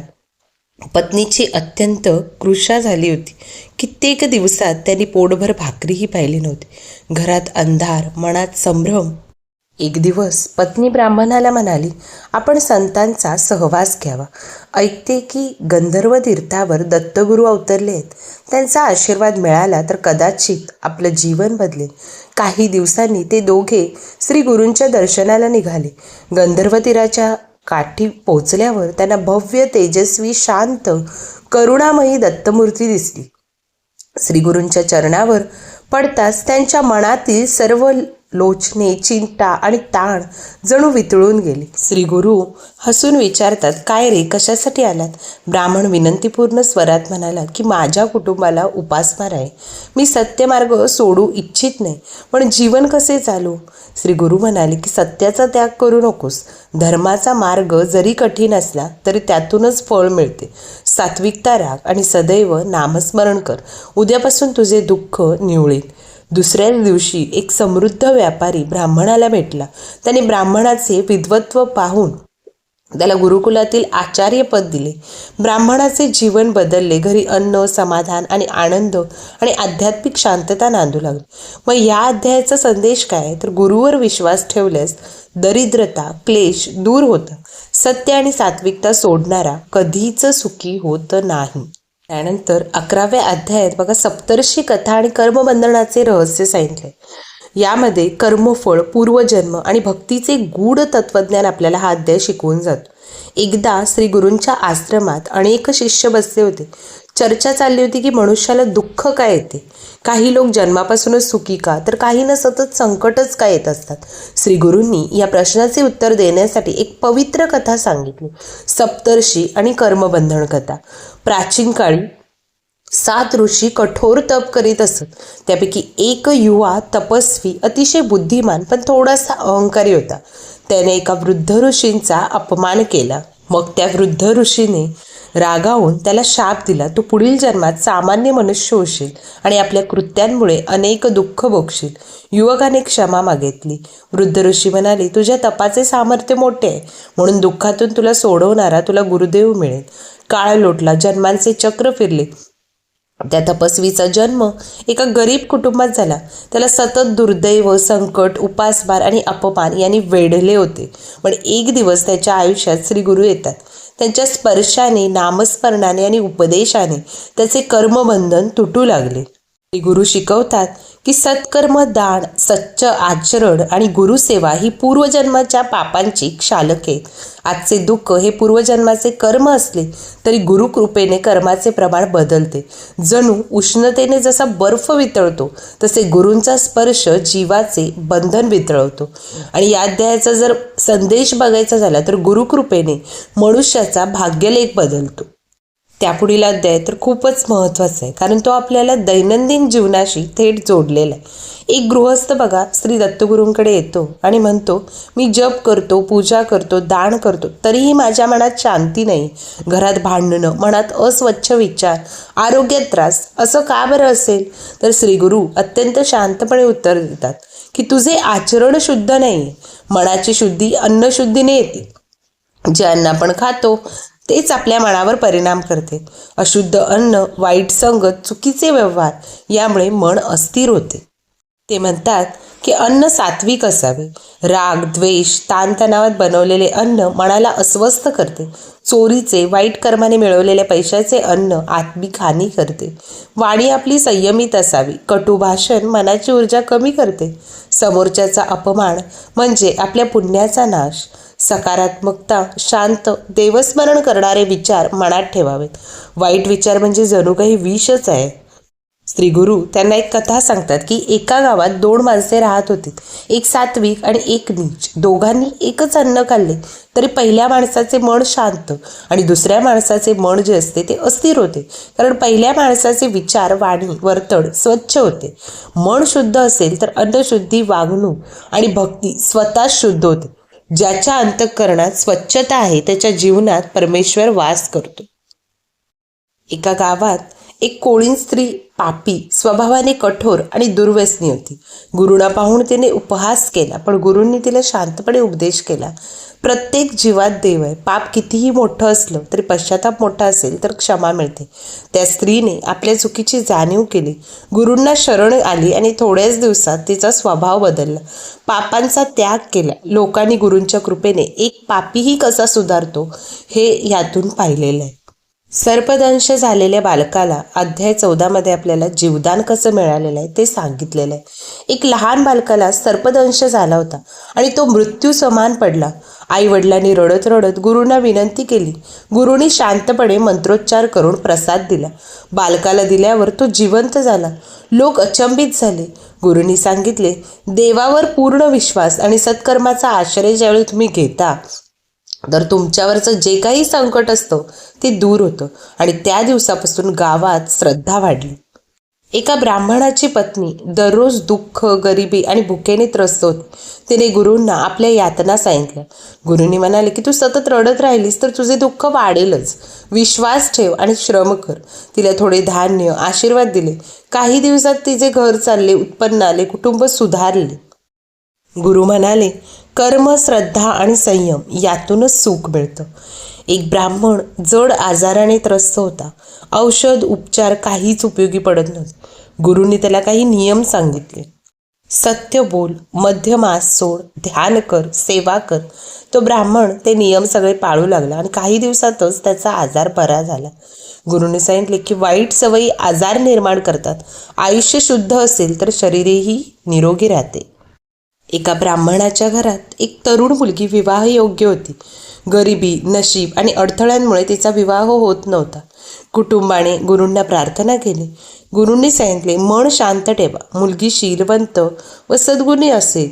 पत्नीची अत्यंत कृशा झाली होती. कित्येक दिवसात त्यांनी पोटभर भाकरीही पाहिली नव्हती. घरात अंधार, मनात संभ्रम. एक दिवस पत्नी ब्राह्मणाला म्हणाली, आपण संतांचा सहवास घ्यावा. ऐकते की गंधर्व तीर्थावर दत्तगुरू अवतरले आहेत. त्यांचा आशीर्वाद मिळाला तर कदाचित आपलं जीवन बदलेल. काही दिवसांनी ते दोघे श्री गुरूंच्या दर्शनाला निघाले. गंधर्व तीराच्या काठी पोचल्यावर त्यांना भव्य, तेजस्वी, शांत, करुणामयी दत्तमूर्ती दिसली. श्रीगुरूंच्या चरणावर पडताच त्यांच्या मनातील सर्व लोचने, चिंता आणि ताण जणू वितळून गेले. श्रीगुरू हसून विचारतात, काय रे, कशासाठी आलात? ब्राह्मण विनंतीपूर्ण स्वरात म्हणाला की माझ्या कुटुंबाला उपासमार आहे. मी सत्यमार्ग सोडू इच्छित नाही, पण जीवन कसे चालू? श्रीगुरू म्हणाले की सत्याचा त्याग करू नकोस. धर्माचा मार्ग जरी कठीण असला तरी त्यातूनच फळ मिळते. सात्विकता राख आणि सदैव नामस्मरण कर. उद्यापासून तुझे दुःख निवळेल. दुसऱ्या दिवशी एक समृद्ध व्यापारी ब्राह्मणाला भेटला. त्याने ब्राह्मणाचे विद्वत्व पाहून त्याला गुरुकुलातील आचार्यपद दिले. ब्राह्मणाचे जीवन बदलले. घरी अन्न, समाधान आणि आनंद आणि आध्यात्मिक शांतता नांदू लागली. मग या अध्यायाचा संदेश काय? तर गुरुवर विश्वास ठेवल्यास दरिद्रता, क्लेश दूर होतात. सत्य आणि सात्विकता सोडणारा कधीच सुखी होत नाही. त्यानंतर 11व्या अध्यायात बघा, सप्तर्षी कथा आणि कर्मबंधनाचे रहस्य सांगितले. यामध्ये कर्मफळ, पूर्वजन्म आणि भक्तीचे गूढ तत्वज्ञान आपल्याला हा अध्याय शिकवून जातो. एकदा श्री गुरूंच्या आश्रमात अनेक शिष्य बसले होते. चर्चा चालली होती की मनुष्याला दुःख काय येते. काही लोक जन्मापासूनच सुखी का, तर काहींना सतत संकटच काय येत असतात. श्री गुरूंनी या प्रश्नाचे उत्तर देण्यासाठी एक पवित्र कथा सांगितली, सप्तर्षी आणि कर्मबंधन कथा. प्राचीन काळी 7 ऋषी कठोर तप करीत असत. त्यापैकी एक युवा तपस्वी, अतिशय बुद्धिमान पण थोडासा अहंकारी होता. त्याने एका वृद्ध ऋषींचा अपमान केला. मग त्या वृद्ध ऋषीने रागावून त्याला शाप दिला, तू पुढील जन्मात सामान्य मनुष्य होशील आणि आपल्या कृत्यांमुळे अनेक दुःख भोगशील. युवकाने क्षमा मागितली. वृद्ध ऋषी म्हणाले, तुझ्या तपाचे सामर्थ्य मोठे आहे, म्हणून दुःखातून तुला सोडवणारा तुला गुरुदेव मिळेल. काळ लोटला, जन्मांचे चक्र फिरले. त्या तपस्वीचा जन्म एका गरीब कुटुंबात झाला. त्याला सतत दुर्दैव, संकट, उपासमार आणि अपमान यांनी वेढले होते. पण एक दिवस त्याच्या आयुष्यात श्री गुरु येतात. त्यांच्या स्पर्शाने, नामस्मरणाने आणि उपदेशाने त्याचे कर्मबंधन तुटू लागले. श्री गुरु शिकवतात की सत्कर्म, दान, सच्च आचरण आणि गुरुसेवा ही पूर्वजन्माच्या पापांची क्षालके. आजचे दुःख हे पूर्वजन्माचे कर्म असले तरी गुरुकृपेने कर्माचे प्रमाण बदलते. जणू उष्णतेने जसा बर्फ वितळतो तसे गुरूंचा स्पर्श जीवाचे बंधन वितळवतो. आणि या अध्यायाचा जर संदेश बघायचा झाला तर गुरुकृपेने मनुष्याचा भाग्यलेख बदलतो. त्यापुढील अध्याय तर खूपच महत्त्वाचा आहे, कारण तो आपल्याला दैनंदिन जीवनाशी थेट जोडलेला आहे. एक गृहस्थ बघा श्री दत्तगुरूंकडे येतो आणि म्हणतो, मी जप करतो, पूजा करतो, दान करतो, तरीही माझ्या मनात शांती नाही. घरात भांडणं, मनात अस्वच्छ विचार, आरोग्यात त्रास. असं का बरं असेल? तर श्री गुरु अत्यंत शांतपणे उत्तर देतात की तुझे आचरण शुद्ध नाही. मनाची शुद्धी अन्नशुद्धीने येते. जे अन्न आपण खातो तेच आपल्या मनावर परिणाम करते. अशुद्ध अन्न, वाईट संगत, चुकीचे व्यवहार यामुळे मन अस्थिर होते. ते म्हणतात की अन्न सात्विक असावे. राग, द्वेष, ताणतणावात बनवलेले अन्न मनाला अस्वस्थ करते. चोरीचे, वाईट कर्माने मिळवलेल्या पैशाचे अन्न आत्मिक हानी करते. वाणी आपली संयमित असावी. कटू भाषण मनाची ऊर्जा कमी करते. समोरच्याचा अपमान म्हणजे आपल्या पुण्याचा नाश. सकारात्मकता, शांत, देवस्मरण करणारे विचार मनात ठेवावेत. वाईट विचार म्हणजे जणू काही विषच आहे. श्री गुरु त्यांना एक कथा सांगतात की एका गावात 2 माणसे राहत होती. एक सात्विक आणि एक नीच. दोघांनी एकच अन्न खाल्ले तरी पहिल्या माणसाचे मन शांत आणि दुसऱ्या माणसाचे मन जे असते ते अस्थिर होते. कारण पहिल्या माणसाचे विचार, वाणी, वर्तन स्वच्छ होते. मन शुद्ध असेल तर अन्नशुद्धी, वागणूक आणि भक्ती स्वतःच शुद्ध होते. ज्याच्या अंतःकरणात स्वच्छता आहे त्याच्या जीवनात परमेश्वर वास करतो. एका गावात एक कोळीण स्त्री पापी, स्वभावाने कठोर आणि दुर्व्यसनी होती. गुरुंना पाहून तिने उपहास केला, पण गुरूंनी तिला शांतपणे उपदेश केला. प्रत्येक जीवात देव आहे. पाप कितीही मोठं असलं तरी पश्चाताप मोठा असेल तर क्षमा मिळते. त्या स्त्रीने आपल्या चुकीची जाणीव केली, गुरूंना शरण आली आणि थोड्याच दिवसात तिचा स्वभाव बदलला. पापांचा त्याग केला. लोकांनी गुरूंच्या कृपेने एक पापीही कसा सुधारतो हे यातून पाहिलेलं आहे. सर्पदंश झालेल्या बालकाला अध्याय 14 आपल्याला जीवदान कसं मिळालेलं आहे ते सांगितलेलं आहे. एक लहान बालकाला सर्पदंश झाला होता आणि तो मृत्यू समान पडला. आई वडिलांनी रडत रडत गुरूंना विनंती केली. गुरूंनी शांतपणे मंत्रोच्चार करून प्रसाद दिला. बालकाला दिल्यावर तो जिवंत झाला. लोक अचंबित झाले. गुरूंनी सांगितले, देवावर पूर्ण विश्वास आणि सत्कर्माचा आश्रय ज्यावेळी तुम्ही घेता तर तुमच्यावरचं जे काही संकट असतं ते दूर होतं. आणि त्या दिवसापासून गावात श्रद्धा वाढली. एका ब्राह्मणाची पत्नी दररोज दुःख, गरिबी आणि भुकेने त्रस्त होती. तिने गुरूंना आपल्या यातना सांगितल्या. गुरूंनी म्हणाले की तू सतत रडत राहिलीस तर तुझे दुःख वाढेलच. विश्वास ठेव आणि श्रम कर. तिला थोडे धान्य, आशीर्वाद दिले. काही दिवसात तिचे घर चालले, उत्पन्न आले, कुटुंब सुधारले. गुरु म्हणाले, कर्म, श्रद्धा आणि संयम यातूनच सुख मिळतं. एक ब्राह्मण जड आजाराने त्रस्त होता. औषध, उपचार काहीच उपयोगी पडत नव्हते. गुरूंनी त्याला काही नियम सांगितले. सत्य बोल, मध्यमास सोड, ध्यान कर, सेवा कर. तो ब्राह्मण ते नियम सगळे पाळू लागला आणि काही दिवसातच त्याचा आजार बरा झाला. गुरूंनी सांगितले की वाईट सवयी आजार निर्माण करतात. आयुष्य शुद्ध असेल तर शरीरही निरोगी राहते. एका ब्राह्मणाच्या घरात एक तरुण मुलगी विवाहयोग्य होती. गरिबी, नशीब आणि अडथळ्यांमुळे तिचा विवाह होत नव्हता. कुटुंबाने गुरूंना प्रार्थना केली. गुरूंनी सांगितले, मन शांत ठेवा. मुलगी शीलवंत व सद्गुणी असेल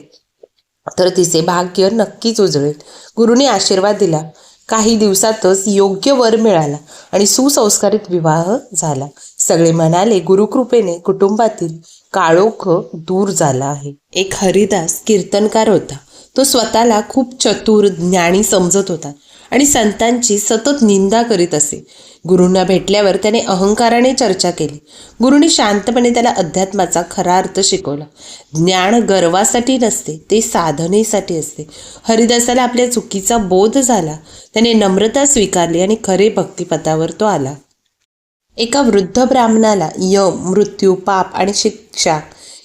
तर तिचे भाग्य नक्कीच उजळेल. गुरूंनी आशीर्वाद दिला. काही दिवसातच योग्य वर मिळाला आणि सुसंस्कारित विवाह झाला. सगळे म्हणाले, गुरुकृपेने कुटुंबातील काळोख दूर झाला आहे. एक हरिदास कीर्तनकार होता. तो स्वतःला खूप चतुर, ज्ञानी समजत होता आणि संतांची सतत निंदा करीत असे. गुरूंना भेटल्यावर त्याने अहंकाराने चर्चा केली. गुरूंनी शांतपणे त्याला अध्यात्माचा खरा अर्थ शिकवला. ज्ञान गर्वासाठी नसते, ते साधनेसाठी असते. हरिदासाला आपल्या चुकीचा बोध झाला. त्याने नम्रता स्वीकारली आणि खरे भक्तिपथावर तो आला. एका वृद्ध ब्राह्मणाला यम, मृत्यू, पाप आणि शिक्षा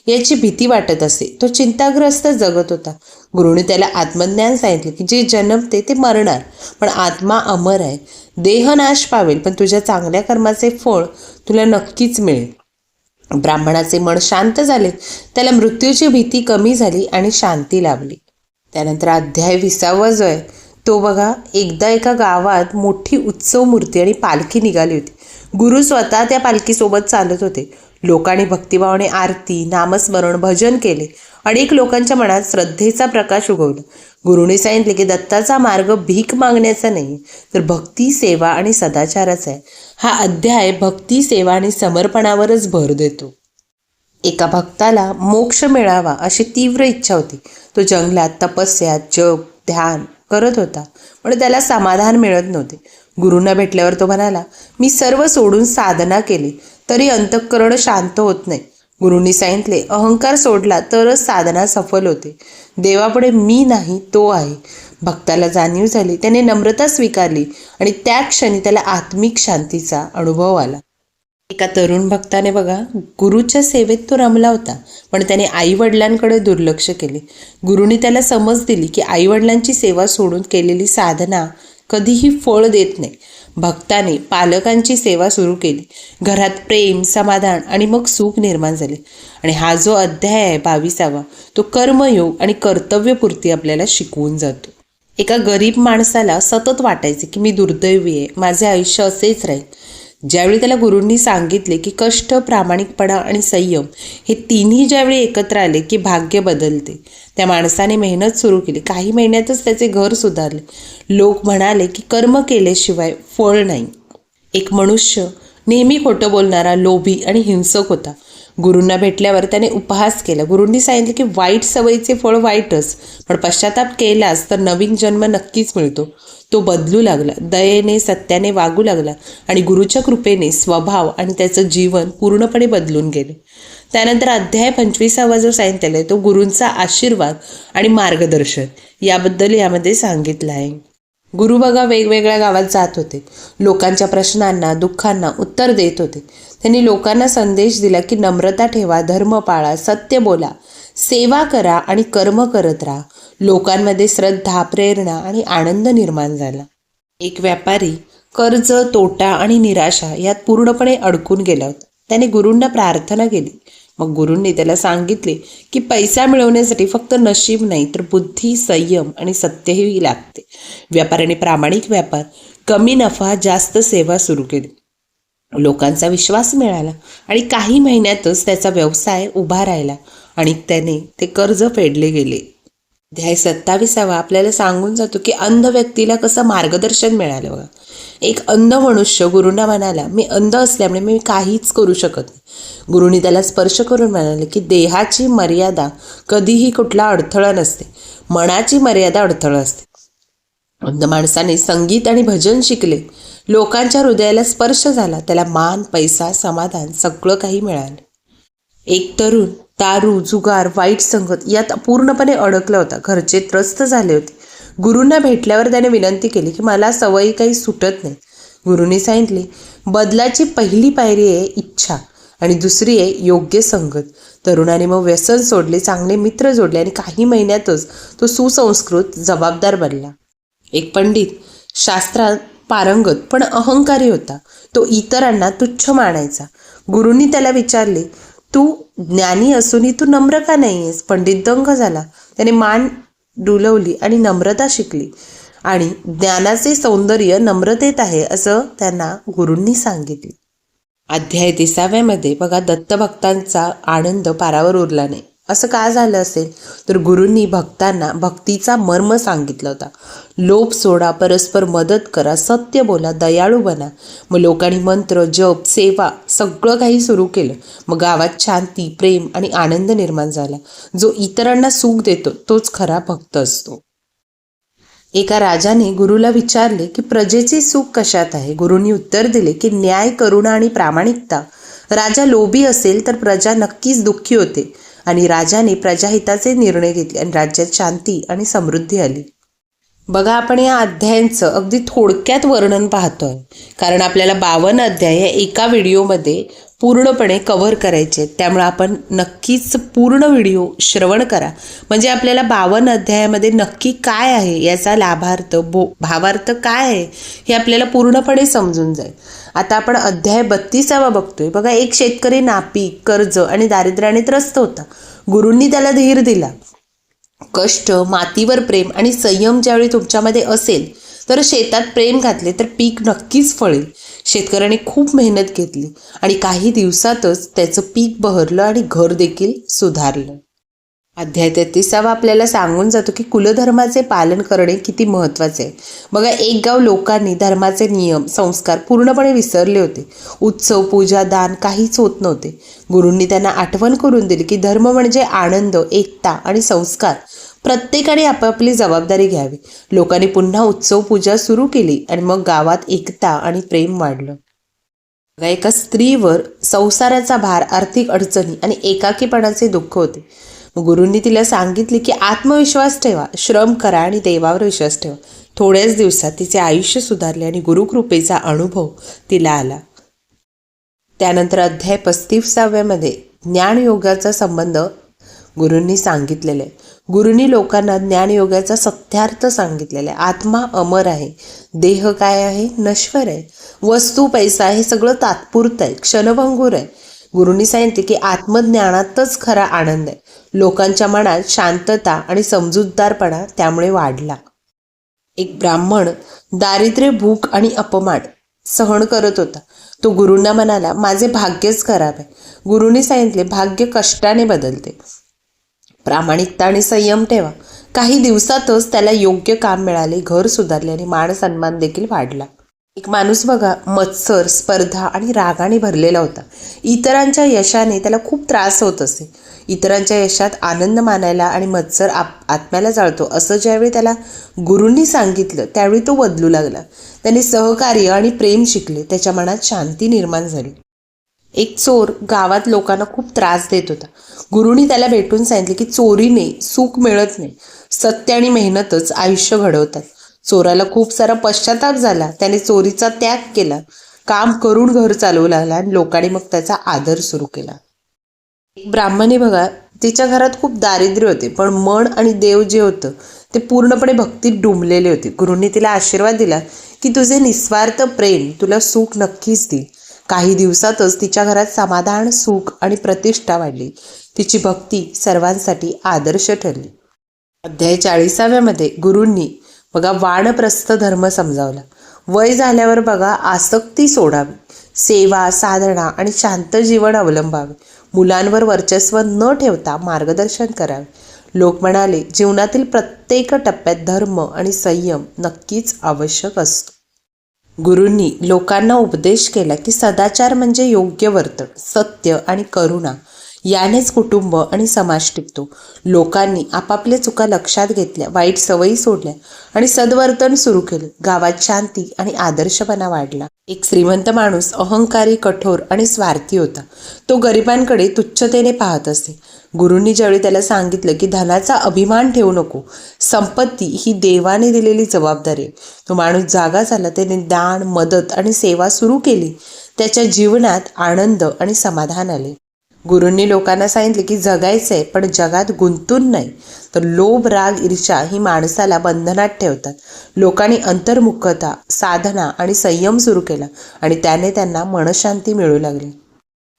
याची भीती वाटत असे. तो चिंताग्रस्त जगत होता. गुरुने त्याला आत्मज्ञान सांगितले की जे जन्मते ते मरणार, पण आत्मा अमर आहे. देह नाश पावेल, पण तुझ्या चांगल्या कर्माचे फळ तुला नक्कीच मिळेल. ब्राह्मणाचे मन शांत झाले. त्याला मृत्यूची भीती कमी झाली आणि शांती लाभली. त्यानंतर अध्याय 20 जो आहे तो बघा. एकदा एका गावात मोठी उत्सव मूर्ती आणि पालखी निघाली होती. गुरु स्वतः त्या पालखीसोबत चालत होते. लोकांनी भक्तिभावाने आरती, नामस्मरण, भजन केले. अनेक लोकांच्या मनात श्रद्धेचा प्रकाश उगवला. गुरुने सांगितले की दत्ताचा मार्ग भीक मागण्याचा नाही, तर भक्ती, सेवा आणि सदाचाराचा आहे. हा अध्याय भक्ती, सेवा आणि समर्पणावरच भर देतो. एका भक्ताला मोक्ष मिळावा अशी तीव्र इच्छा होती. तो जंगलात तपस्या, जप, ध्यान करत होता, पण त्याला समाधान मिळत नव्हते. गुरूंना भेटल्यावर तो म्हणाला, मी सर्व सोडून साधना केली तरी अंतःकरण शांत होत नाही. गुरूंनी सांगितले, अहंकार सोडला तरच साधना सफल होते. देवापुढे मी नाही, तो आहे. भक्ताला जाणीव झाली. त्याने नम्रता स्वीकारली आणि त्या क्षणी त्याला आत्मिक शांतीचा अनुभव आला. एका तरुण भक्ताने बघा, गुरुच्या सेवेत तो रमला होता, पण त्याने आईवडिलांकडे दुर्लक्ष केले. गुरुनी त्याला समज दिली की आईवडिलांची सेवा सोडून केलेली साधना कधीही फळ देत नाही. भक्ताने पालकांची सेवा सुरू केली. घरात प्रेम, समाधान आणि मग सुख निर्माण झाले. आणि हा जो अध्याय आहे 22वा, तो कर्मयोग आणि कर्तव्यपूर्ती आपल्याला शिकवून जातो. एका गरीब माणसाला सतत वाटायचे की मी दुर्दैवी आहे, माझे आयुष्य असेच राहील. ज्यावेळी त्याला गुरूंनी सांगितले की कष्ट, प्रामाणिकपणा आणि संयम हे तिन्ही ज्यावेळी एकत्र आले की भाग्य बदलते, त्या माणसाने मेहनत सुरू केली. काही महिन्यातच त्याचे घर सुधारले. लोक म्हणाले की कर्म केल्याशिवाय फळ नाही. एक मनुष्य नेहमी खोटं बोलणारा, लोभी आणि हिंसक होता. गुरूंना भेटल्यावर त्याने उपहास केला. गुरूंनी सांगितले की वाईट सवयीचे फळ वाईटच, पण पश्चाताप केलास तर नवीन जन्म नक्कीच मिळतो. तो बदलू लागला, दयेने, सत्याने वागू लागला आणि गुरुच्या कृपेने स्वभाव आणि त्याचं जीवन पूर्णपणे बदलून गेले. त्यानंतर अध्याय 25वा जो सांगितलेला आहे तो गुरूंचा आशीर्वाद आणि मार्गदर्शन याबद्दल यामध्ये सांगितलं आहे. गुरु बघा वेगवेगळ्या गावात जात होते. लोकांच्या प्रश्नांना, दुःखांना उत्तर देत होते. त्यांनी लोकांना संदेश दिला की नम्रता ठेवा, धर्म पाळा, सत्य बोला, सेवा करा आणि कर्म करत राहा. लोकांमध्ये श्रद्धा, प्रेरणा आणि आनंद निर्माण झाला. एक व्यापारी कर्ज, तोटा आणि निराशा यात पूर्णपणे अडकून गेला होता. त्याने गुरूंना प्रार्थना केली. मग गुरूंनी त्याला सांगितले की पैसा मिळवण्यासाठी फक्त नशीब नाही, तर बुद्धी, संयम आणि सत्यही लागते. व्यापाऱ्याने प्रामाणिक व्यापार, कमी नफा, जास्त सेवा सुरू केली. लोकांचा विश्वास मिळाला आणि काही महिन्यातच त्याचा व्यवसाय उभा राहिला आणि त्याने ते कर्ज फेडले गेले. अध्याय 27वा आपल्याला सांगून जातो की अंध व्यक्तीला कसं मार्गदर्शन मिळालं. बघा, एक अंध मनुष्य गुरूंना म्हणाला, मी अंध असल्यामुळे मी काहीच करू शकत नाही. गुरूंनी त्याला स्पर्श करून म्हणाले की देहाची मर्यादा कधीही कुठला अडथळा नसते, मनाची मर्यादा अडथळा असते. अंध माणसाने संगीत आणि भजन शिकले. लोकांच्या हृदयाला स्पर्श झाला. त्याला मान, पैसा, समाधान सगळं काही मिळालं. एक तरुण दारू, जुगार, वाईट संगत यात पूर्णपणे अडकला होता. घरचे त्रस्त झाले होते. गुरूंना भेटल्यावर त्याने विनंती केली की मला सवयी काही सुटत नाही. गुरूंनी सांगितले, बदलाची पहिली पायरी आहे इच्छा आणि दुसरी आहे योग्य संगत. तरुणाने मग व्यसन सोडले, चांगले मित्र जोडले आणि काही महिन्यातच तो सुसंस्कृत, जबाबदार बनला. एक पंडित शास्त्रात पारंगत पण अहंकारी होता. तो इतरांना तुच्छ मानायचा. गुरूंनी त्याला विचारले, तू ज्ञानी असूनही तू नम्र का नाही आहेस? पंडित दंग झाला. त्याने मान डुलवली आणि नम्रता शिकली आणि ज्ञानाचे सौंदर्य नम्रतेत आहे असं त्यांना गुरूंनी सांगितले. अध्याय 30व्यामध्ये बघा, दत्तभक्तांचा आनंद पारावर उरला नाही. असं का झालं असेल तर गुरूंनी भक्तांना भक्तीचा मर्म सांगितला होता. लोभ सोडा, परस्पर मदत करा, सत्य बोला, दयाळू बना. मग लोकांनी मंत्र, जप, सेवा सगळं काही सुरू केलं. मग गावात शांती, प्रेम आणि आनंद निर्माण झाला. जो इतरांना सुख देतो तोच खरा भक्त असतो. एका राजाने गुरुला विचारले की प्रजेचे सुख कशात आहे. गुरुंनी उत्तर दिले की न्याय, करुणा आणि प्रामाणिकता. राजा लोभी असेल तर प्रजा नक्कीच दुःखी होते आणि राजाने प्रजाहिताचे निर्णय घेतले आणि राज्यात शांती आणि समृद्धी आली. बघा, आपण या अध्यायांचं अगदी थोडक्यात वर्णन पाहतोय, कारण आपल्याला 52 अध्याय या एका व्हिडिओमध्ये पूर्णपणे कव्हर करायचे. त्यामुळे आपण नक्कीच पूर्ण व्हिडिओ श्रवण करा, म्हणजे आपल्याला 52 अध्यायामध्ये नक्की काय आहे याचा लाभार्थ भावार्थ काय आहे हे आपल्याला पूर्णपणे समजून जाईल. आता आपण अध्याय 32 बघतोय. बघा, एक शेतकरी नापीक, कर्ज आणि दारिद्र्याने त्रस्त होता. गुरूंनी त्याला धीर दिला. कष्ट, मातीवर प्रेम आणि संयम ज्यावेळी तुमच्यामध्ये असेल तर शेतात प्रेम घातले तर पीक नक्कीच फळेल. शेतकऱ्याने खूप मेहनत घेतली आणि काही दिवसातच त्याचं पीक बहरलं आणि घर देखील सुधारलं. अध्याय 33 आपल्याला सांगून जातो की कुलधर्माचे पालन करणे किती महत्त्वाचे आहे. बघा, एक गाव लोकांनी धर्माचे नियम, संस्कार पूर्णपणे विसरले होते. उत्सव, पूजा, दान काहीच होत नव्हते. गुरूंनी त्यांना आठवण करून दिली की धर्म म्हणजे आनंद, एकता आणि संस्कार. प्रत्येकाने आपापली जबाबदारी घ्यावी. लोकांनी पुन्हा उत्सव, पूजा सुरू केली आणि मग गावात एकता आणि प्रेम वाढलं. एका स्त्रीवर संसाराचा भार, आर्थिक अडचणी आणि एकाकीपणाचे दुःख होते. मग गुरूंनी तिला सांगितले की आत्मविश्वास ठेवा, श्रम करा आणि देवावर विश्वास ठेवा. थोड्याच दिवसात तिचे आयुष्य सुधारले आणि गुरुकृपेचा अनुभव तिला आला. त्यानंतर अध्याय 35मध्ये ज्ञानयोगाचा संबंध गुरूंनी सांगितलेला आहे. गुरूंनी लोकांना ज्ञानयोगाचा सत्यार्थ सांगितलेला आहे. आत्मा अमर आहे, देह काय आहे, नश्वर आहे. वस्तू, पैसा हे सगळं तात्पुरतं आहे, क्षणभंगूर आहे. गुरूंनी सांगितले की आत्मज्ञानातच खरा आनंद आहे. लोकांच्या मनात शांतता आणि समजूतदारपणा त्यामुळे वाढला. एक ब्राह्मण दारिद्र्य, भूक आणि अपमान सहन करत होता. तो गुरूंना म्हणाला, माझे भाग्यच खराब आहे. गुरूंनी सांगितले, भाग्य कष्टाने बदलते. प्रामाणिकता आणि संयम ठेवा. काही दिवसातच त्याला योग्य काम मिळाले, घर सुधारले आणि मान सन्मान देखील वाढला. एक माणूस बघा, मत्सर, स्पर्धा आणि रागाने भरलेला होता. इतरांच्या यशाने त्याला खूप त्रास होत असे. इतरांच्या यशात आनंद मानायला आणि मत्सर आत्म्याला जाळतो असं ज्यावेळी त्याला गुरूंनी सांगितलं त्यावेळी तो बदलू लागला. त्याने सहकार्य आणि प्रेम शिकले. त्याच्या मनात शांती निर्माण झाली. एक चोर गावात लोकांना खूप त्रास देत होता. गुरूंनी त्याला भेटून सांगितले की चोरीने सुख मिळत नाही, सत्य आणि मेहनतच आयुष्य घडवतात. चोराला खूप सारा पश्चाताप झाला. त्याने चोरीचा त्याग केला, काम करून घर चालवू लागला आणि लोकांनी मग त्याचा आदर सुरू केला. एक ब्राह्मणी बघा, तिच्या घरात खूप दारिद्र्य होते, पण मन आणि देव जे होतं ते पूर्णपणे भक्तीत डुंबलेले होते. गुरूंनी तिला आशीर्वाद दिला की तुझे निस्वार्थ प्रेम तुला सुख नक्कीच देईल. काही दिवसातच तिच्या घरात समाधान, सुख आणि प्रतिष्ठा वाढली. तिची भक्ती सर्वांसाठी आदर्श ठरली. अध्याय 40मध्ये गुरूंनी बघा वानप्रस्थ धर्म समजावला. वय झाल्यावर बघा आसक्ती सोडावी, सेवा, साधना आणि शांत जीवन अवलंबावे. मुलांवर वर्चस्व न ठेवता मार्गदर्शन करावे. लोक म्हणाले, जीवनातील प्रत्येक टप्प्यात धर्म आणि संयम नक्कीच आवश्यक असतो. गुरूंनी लोकांना उपदेश केला की सदाचार म्हणजे योग्य वर्तन, सत्य आणि करुणा यानेच कुटुंब आणि समाज टिकतो. लोकांनी आपापल्या चुका लक्षात घेतल्या, वाईट सवयी सोडल्या आणि सद्वर्तन सुरू केले. गावात शांती आणि आदर्शपणा वाढला. एक श्रीमंत माणूस अहंकारी, कठोर आणि स्वार्थी होता. तो गरिबांकडे तुच्छतेने पाहत असे. गुरूंनी ज्यावेळी त्याला सांगितलं की धनाचा अभिमान ठेवू नको, संपत्ती ही देवाने दिलेली जबाबदारी आहे, तो माणूस जागा झाला. त्याने दान, मदत आणि सेवा सुरू केली. त्याच्या जीवनात आनंद आणि समाधान आले. गुरूंनी लोकांना सांगितले की जगायचं आहे, पण जगात गुंतून नाही. तर लोभ, राग, ईर्ष्या ही माणसाला बंधनात ठेवतात. लोकांनी अंतर्मुखता, साधना आणि संयम सुरू केला आणि त्याने त्यांना मनशांती मिळू लागली.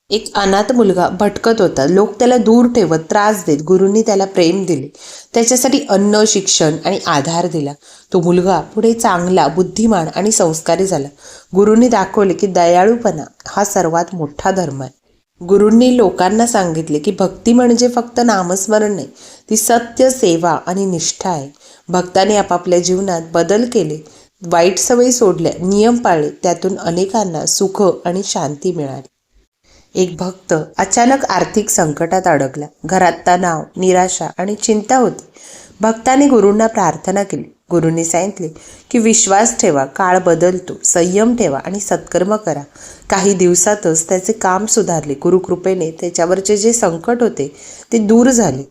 एक अनाथ मुलगा भटकत होता. लोक त्याला दूर ठेवत, त्रास देत. गुरूंनी त्याला प्रेम दिले, त्याच्यासाठी अन्न, शिक्षण आणि आधार दिला. तो मुलगा पुढे चांगला, बुद्धिमान आणि संस्कारी झाला. गुरूंनी दाखवले की दयाळूपणा हा सर्वात मोठा धर्म आहे. गुरूंनी लोकांना सांगितले की भक्ती म्हणजे फक्त नामस्मरण नाही, ती सत्य, सेवा आणि निष्ठा आहे. भक्ताने आपापल्या जीवनात बदल केले, वाईट सवयी सोडल्या, नियम पाळले, त्यातून अनेकांना सुख आणि शांती मिळाली. एक भक्त अचानक आर्थिक संकटात अडकला. घरात तणाव, निराशा आणि चिंता होती. भक्ताने गुरूंना प्रार्थना केली. गुरूंनी सांगितले की विश्वास ठेवा, काळ बदलतो, संयम ठेवा आणि सत्कर्म करा. काही दिवसातच त्याचे काम सुधारले. गुरुकृपेने त्याच्यावरचे जे संकट होते ते दूर झाले.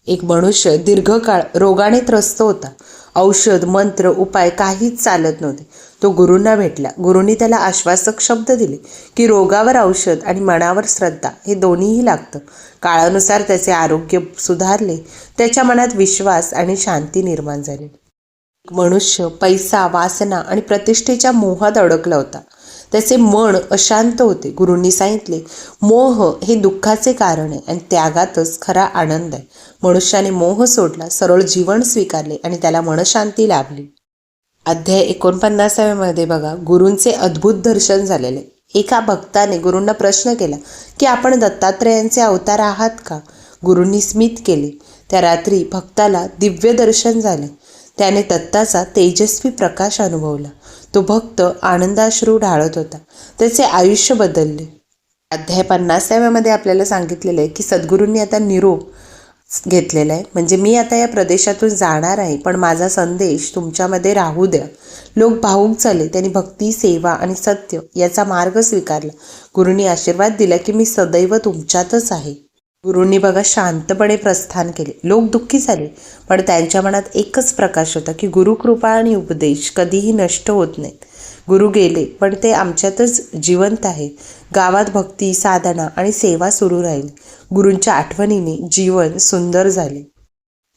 एक मनुष्य दीर्घकाळ रोगाने त्रस्त होता. औषध, मंत्र, उपाय काहीच चालत नव्हते. तो गुरूंना भेटला. गुरूंनी त्याला आश्वासक शब्द दिले की रोगावर औषध आणि मनावर श्रद्धा हे दोन्हीही लागतं. काळानुसार त्याचे आरोग्य सुधारले. त्याच्या मनात विश्वास आणि शांती निर्माण झाली. मनुष्य पैसा, वासना आणि प्रतिष्ठेच्या मोहात अडकला होता. त्याचे मन अशांत होते. गुरूंनी सांगितले, मोह हे दुःखाचे कारण आहे आणि त्यागातच खरा आनंद आहे. मनुष्याने मोह सोडला, सरळ जीवन स्वीकारले आणि त्याला मनशांती लाभली. अध्याय 49 मध्ये बघा, गुरूंचे अद्भुत दर्शन झालेले. एका भक्ताने गुरूंना प्रश्न केला की आपण दत्तात्रेयांचे अवतार आहात का? गुरूंनी स्मित केले. त्या रात्री भक्ताला दिव्य दर्शन झाले. त्याने दत्ताचा तेजस्वी प्रकाश अनुभवला. तो भक्त आनंदाश्रू ढाळत होता. त्याचे आयुष्य बदलले. अध्याय 50 मध्ये आपल्याला सांगितलेलं आहे की सद्गुरूंनी आता निरोप घेतलेला आहे. म्हणजे मी आता या प्रदेशातून जाणार आहे, पण माझा संदेश तुमच्यामध्ये राहू द्या. लोक भावुक झाले. त्यांनी भक्ती, सेवा आणि सत्य याचा मार्ग स्वीकारला. गुरूंनी आशीर्वाद दिला की मी सदैव तुमच्यातच आहे. गुरूंनी बघा शांतपणे प्रस्थान केले. लोक दुःखी झाले, पण त्यांच्या मनात एकच प्रकाश होता की गुरुकृपा आणि उपदेश कधीही नष्ट होत नाहीत. गुरु गेले, पण ते आमच्यातच जिवंत आहेत. गावात भक्ती, साधना आणि सेवा सुरू राहील. गुरूंच्या आठवणीने जीवन सुंदर झाले.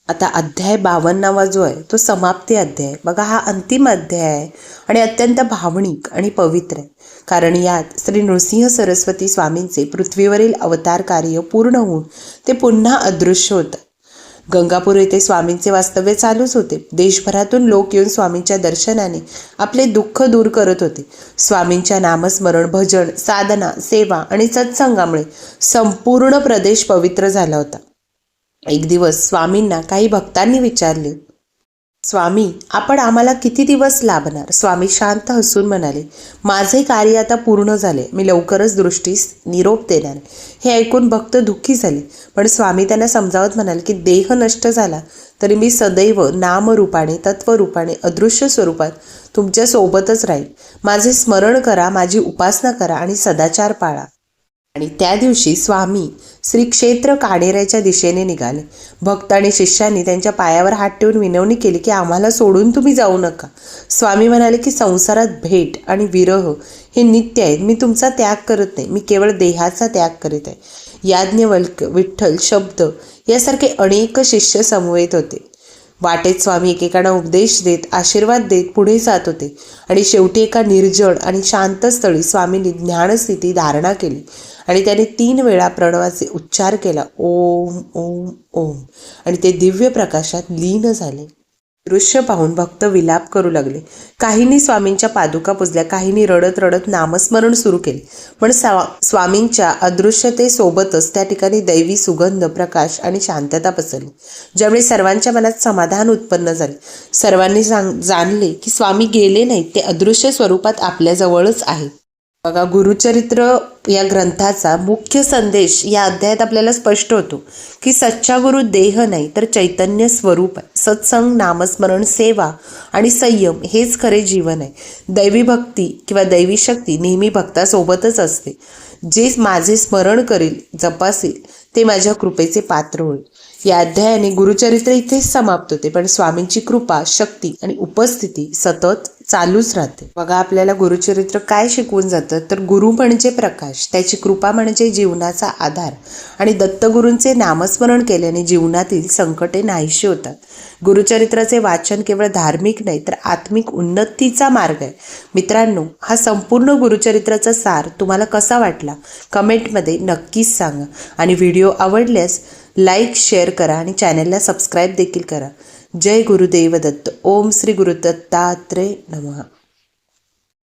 आता अध्याय 52 जो आहे तो समाप्ती अध्याय. बघा, हा अंतिम अध्याय आहे आणि अत्यंत भावनिक आणि पवित्र आहे. कारण यात श्री नृसिंह सरस्वती स्वामींचे पृथ्वीवरील अवतार कार्य पूर्ण होऊन ते पुन्हा अदृश्य होतात. गंगापूर येथे स्वामींचे वास्तव्य चालूच होते. देशभरातून लोक येऊन स्वामींच्या दर्शनाने आपले दुःख दूर करत होते. स्वामींच्या नामस्मरण, भजन, साधना, सेवा आणि सत्संगामुळे संपूर्ण प्रदेश पवित्र झाला होता. एक दिवस स्वामींना काही भक्तांनी विचारले, स्वामी, आपण आम्हाला किती दिवस लाभणार? स्वामी शांत हसून म्हणाले, माझे कार्य आता पूर्ण झाले. मी लवकरच दृष्टीस निरोप देणार. हे ऐकून भक्त दुःखी झाले, पण स्वामी त्यांना समजावत म्हणाले की देह नष्ट झाला तरी मी सदैव नामरूपाने, तत्वरूपाने, अदृश्य स्वरूपात तुमच्या सोबतच राहील. माझे स्मरण करा, माझी उपासना करा आणि सदाचार पाळा. आणि त्या दिवशी स्वामी श्री क्षेत्र काणेऱ्याच्या दिशेने निघाले. भक्त आणि शिष्यांनी त्यांच्या पायावर हात ठेवून विनवणी केली की आम्हाला सोडून तुम्ही जाऊ नका. स्वामी म्हणाले की संसारात भेट आणि विरह हे नित्य आहेत. मी तुमचा त्याग करत नाही, मी केवळ देहाचा त्याग करीत आहे. याज्ञवल्क्य, विठ्ठल, शब्द यासारखे अनेक शिष्य समवेत होते. वाटेत स्वामी एकेकांना उपदेश देत, आशीर्वाद देत पुढे जात होते. आणि शेवटी एका निर्जन आणि शांत स्थळी स्वामींनी ज्ञानस्थिती धारणा केली आणि त्याने 3 वेळा प्रणवाचे उच्चार केला, ओम ओम ओम, आणि ते दिव्य प्रकाशात लीन झाले. दृश्य पाहून भक्त विलाप करू लागले. काहींनी स्वामींच्या पादुका पुजल्या, काहींनी रडत रडत नामस्मरण सुरू केले. पण स्वामींच्या अदृश्यतेसोबतच त्या ठिकाणी दैवी सुगंध, प्रकाश आणि शांतता पसरली, ज्यामुळे सर्वांच्या मनात समाधान उत्पन्न झाले. सर्वांनी जाणले की स्वामी गेले नाहीत, ते अदृश्य स्वरूपात आपल्याजवळच आहेत. बघा, गुरुचरित्र या ग्रंथाचा मुख्य संदेश या अध्यायात आपल्याला स्पष्ट होतो की सच्चा गुरु देह नाही तर चैतन्य स्वरूप आहे. सत्संग, नामस्मरण, सेवा आणि संयम हेच खरे जीवन आहे. दैवी भक्ती किंवा दैवी शक्ती नेहमी भक्तासोबतच असते. जे माझे स्मरण करेल, जपासेल, ते माझ्या कृपेचे पात्र होईल. या अध्यायाने गुरुचरित्र इथेच समाप्त होते, पण स्वामींची कृपा, शक्ती आणि उपस्थिती सतत चालूच राहते. बघा, आपल्याला गुरुचरित्र काय शिकवून जातं तर गुरु म्हणजे प्रकाश, त्याची कृपा म्हणजे जीवनाचा आधार, आणि दत्तगुरूंचे नामस्मरण केल्याने जीवनातील संकटे नाहीशी होतात. गुरुचरित्राचे वाचन केवळ धार्मिक नाही तर आत्मिक उन्नतीचा मार्ग आहे. मित्रांनो, हा संपूर्ण गुरुचरित्राचा सार तुम्हाला कसा वाटला कमेंटमध्ये नक्कीच सांगा. आणि व्हिडिओ आवडल्यास लाईक, शेअर करा आणि चॅनलला सबस्क्राईब देखील करा. जय गुरुदेव दत्त. ओम श्री गुरु दत्तात्रेय नमः.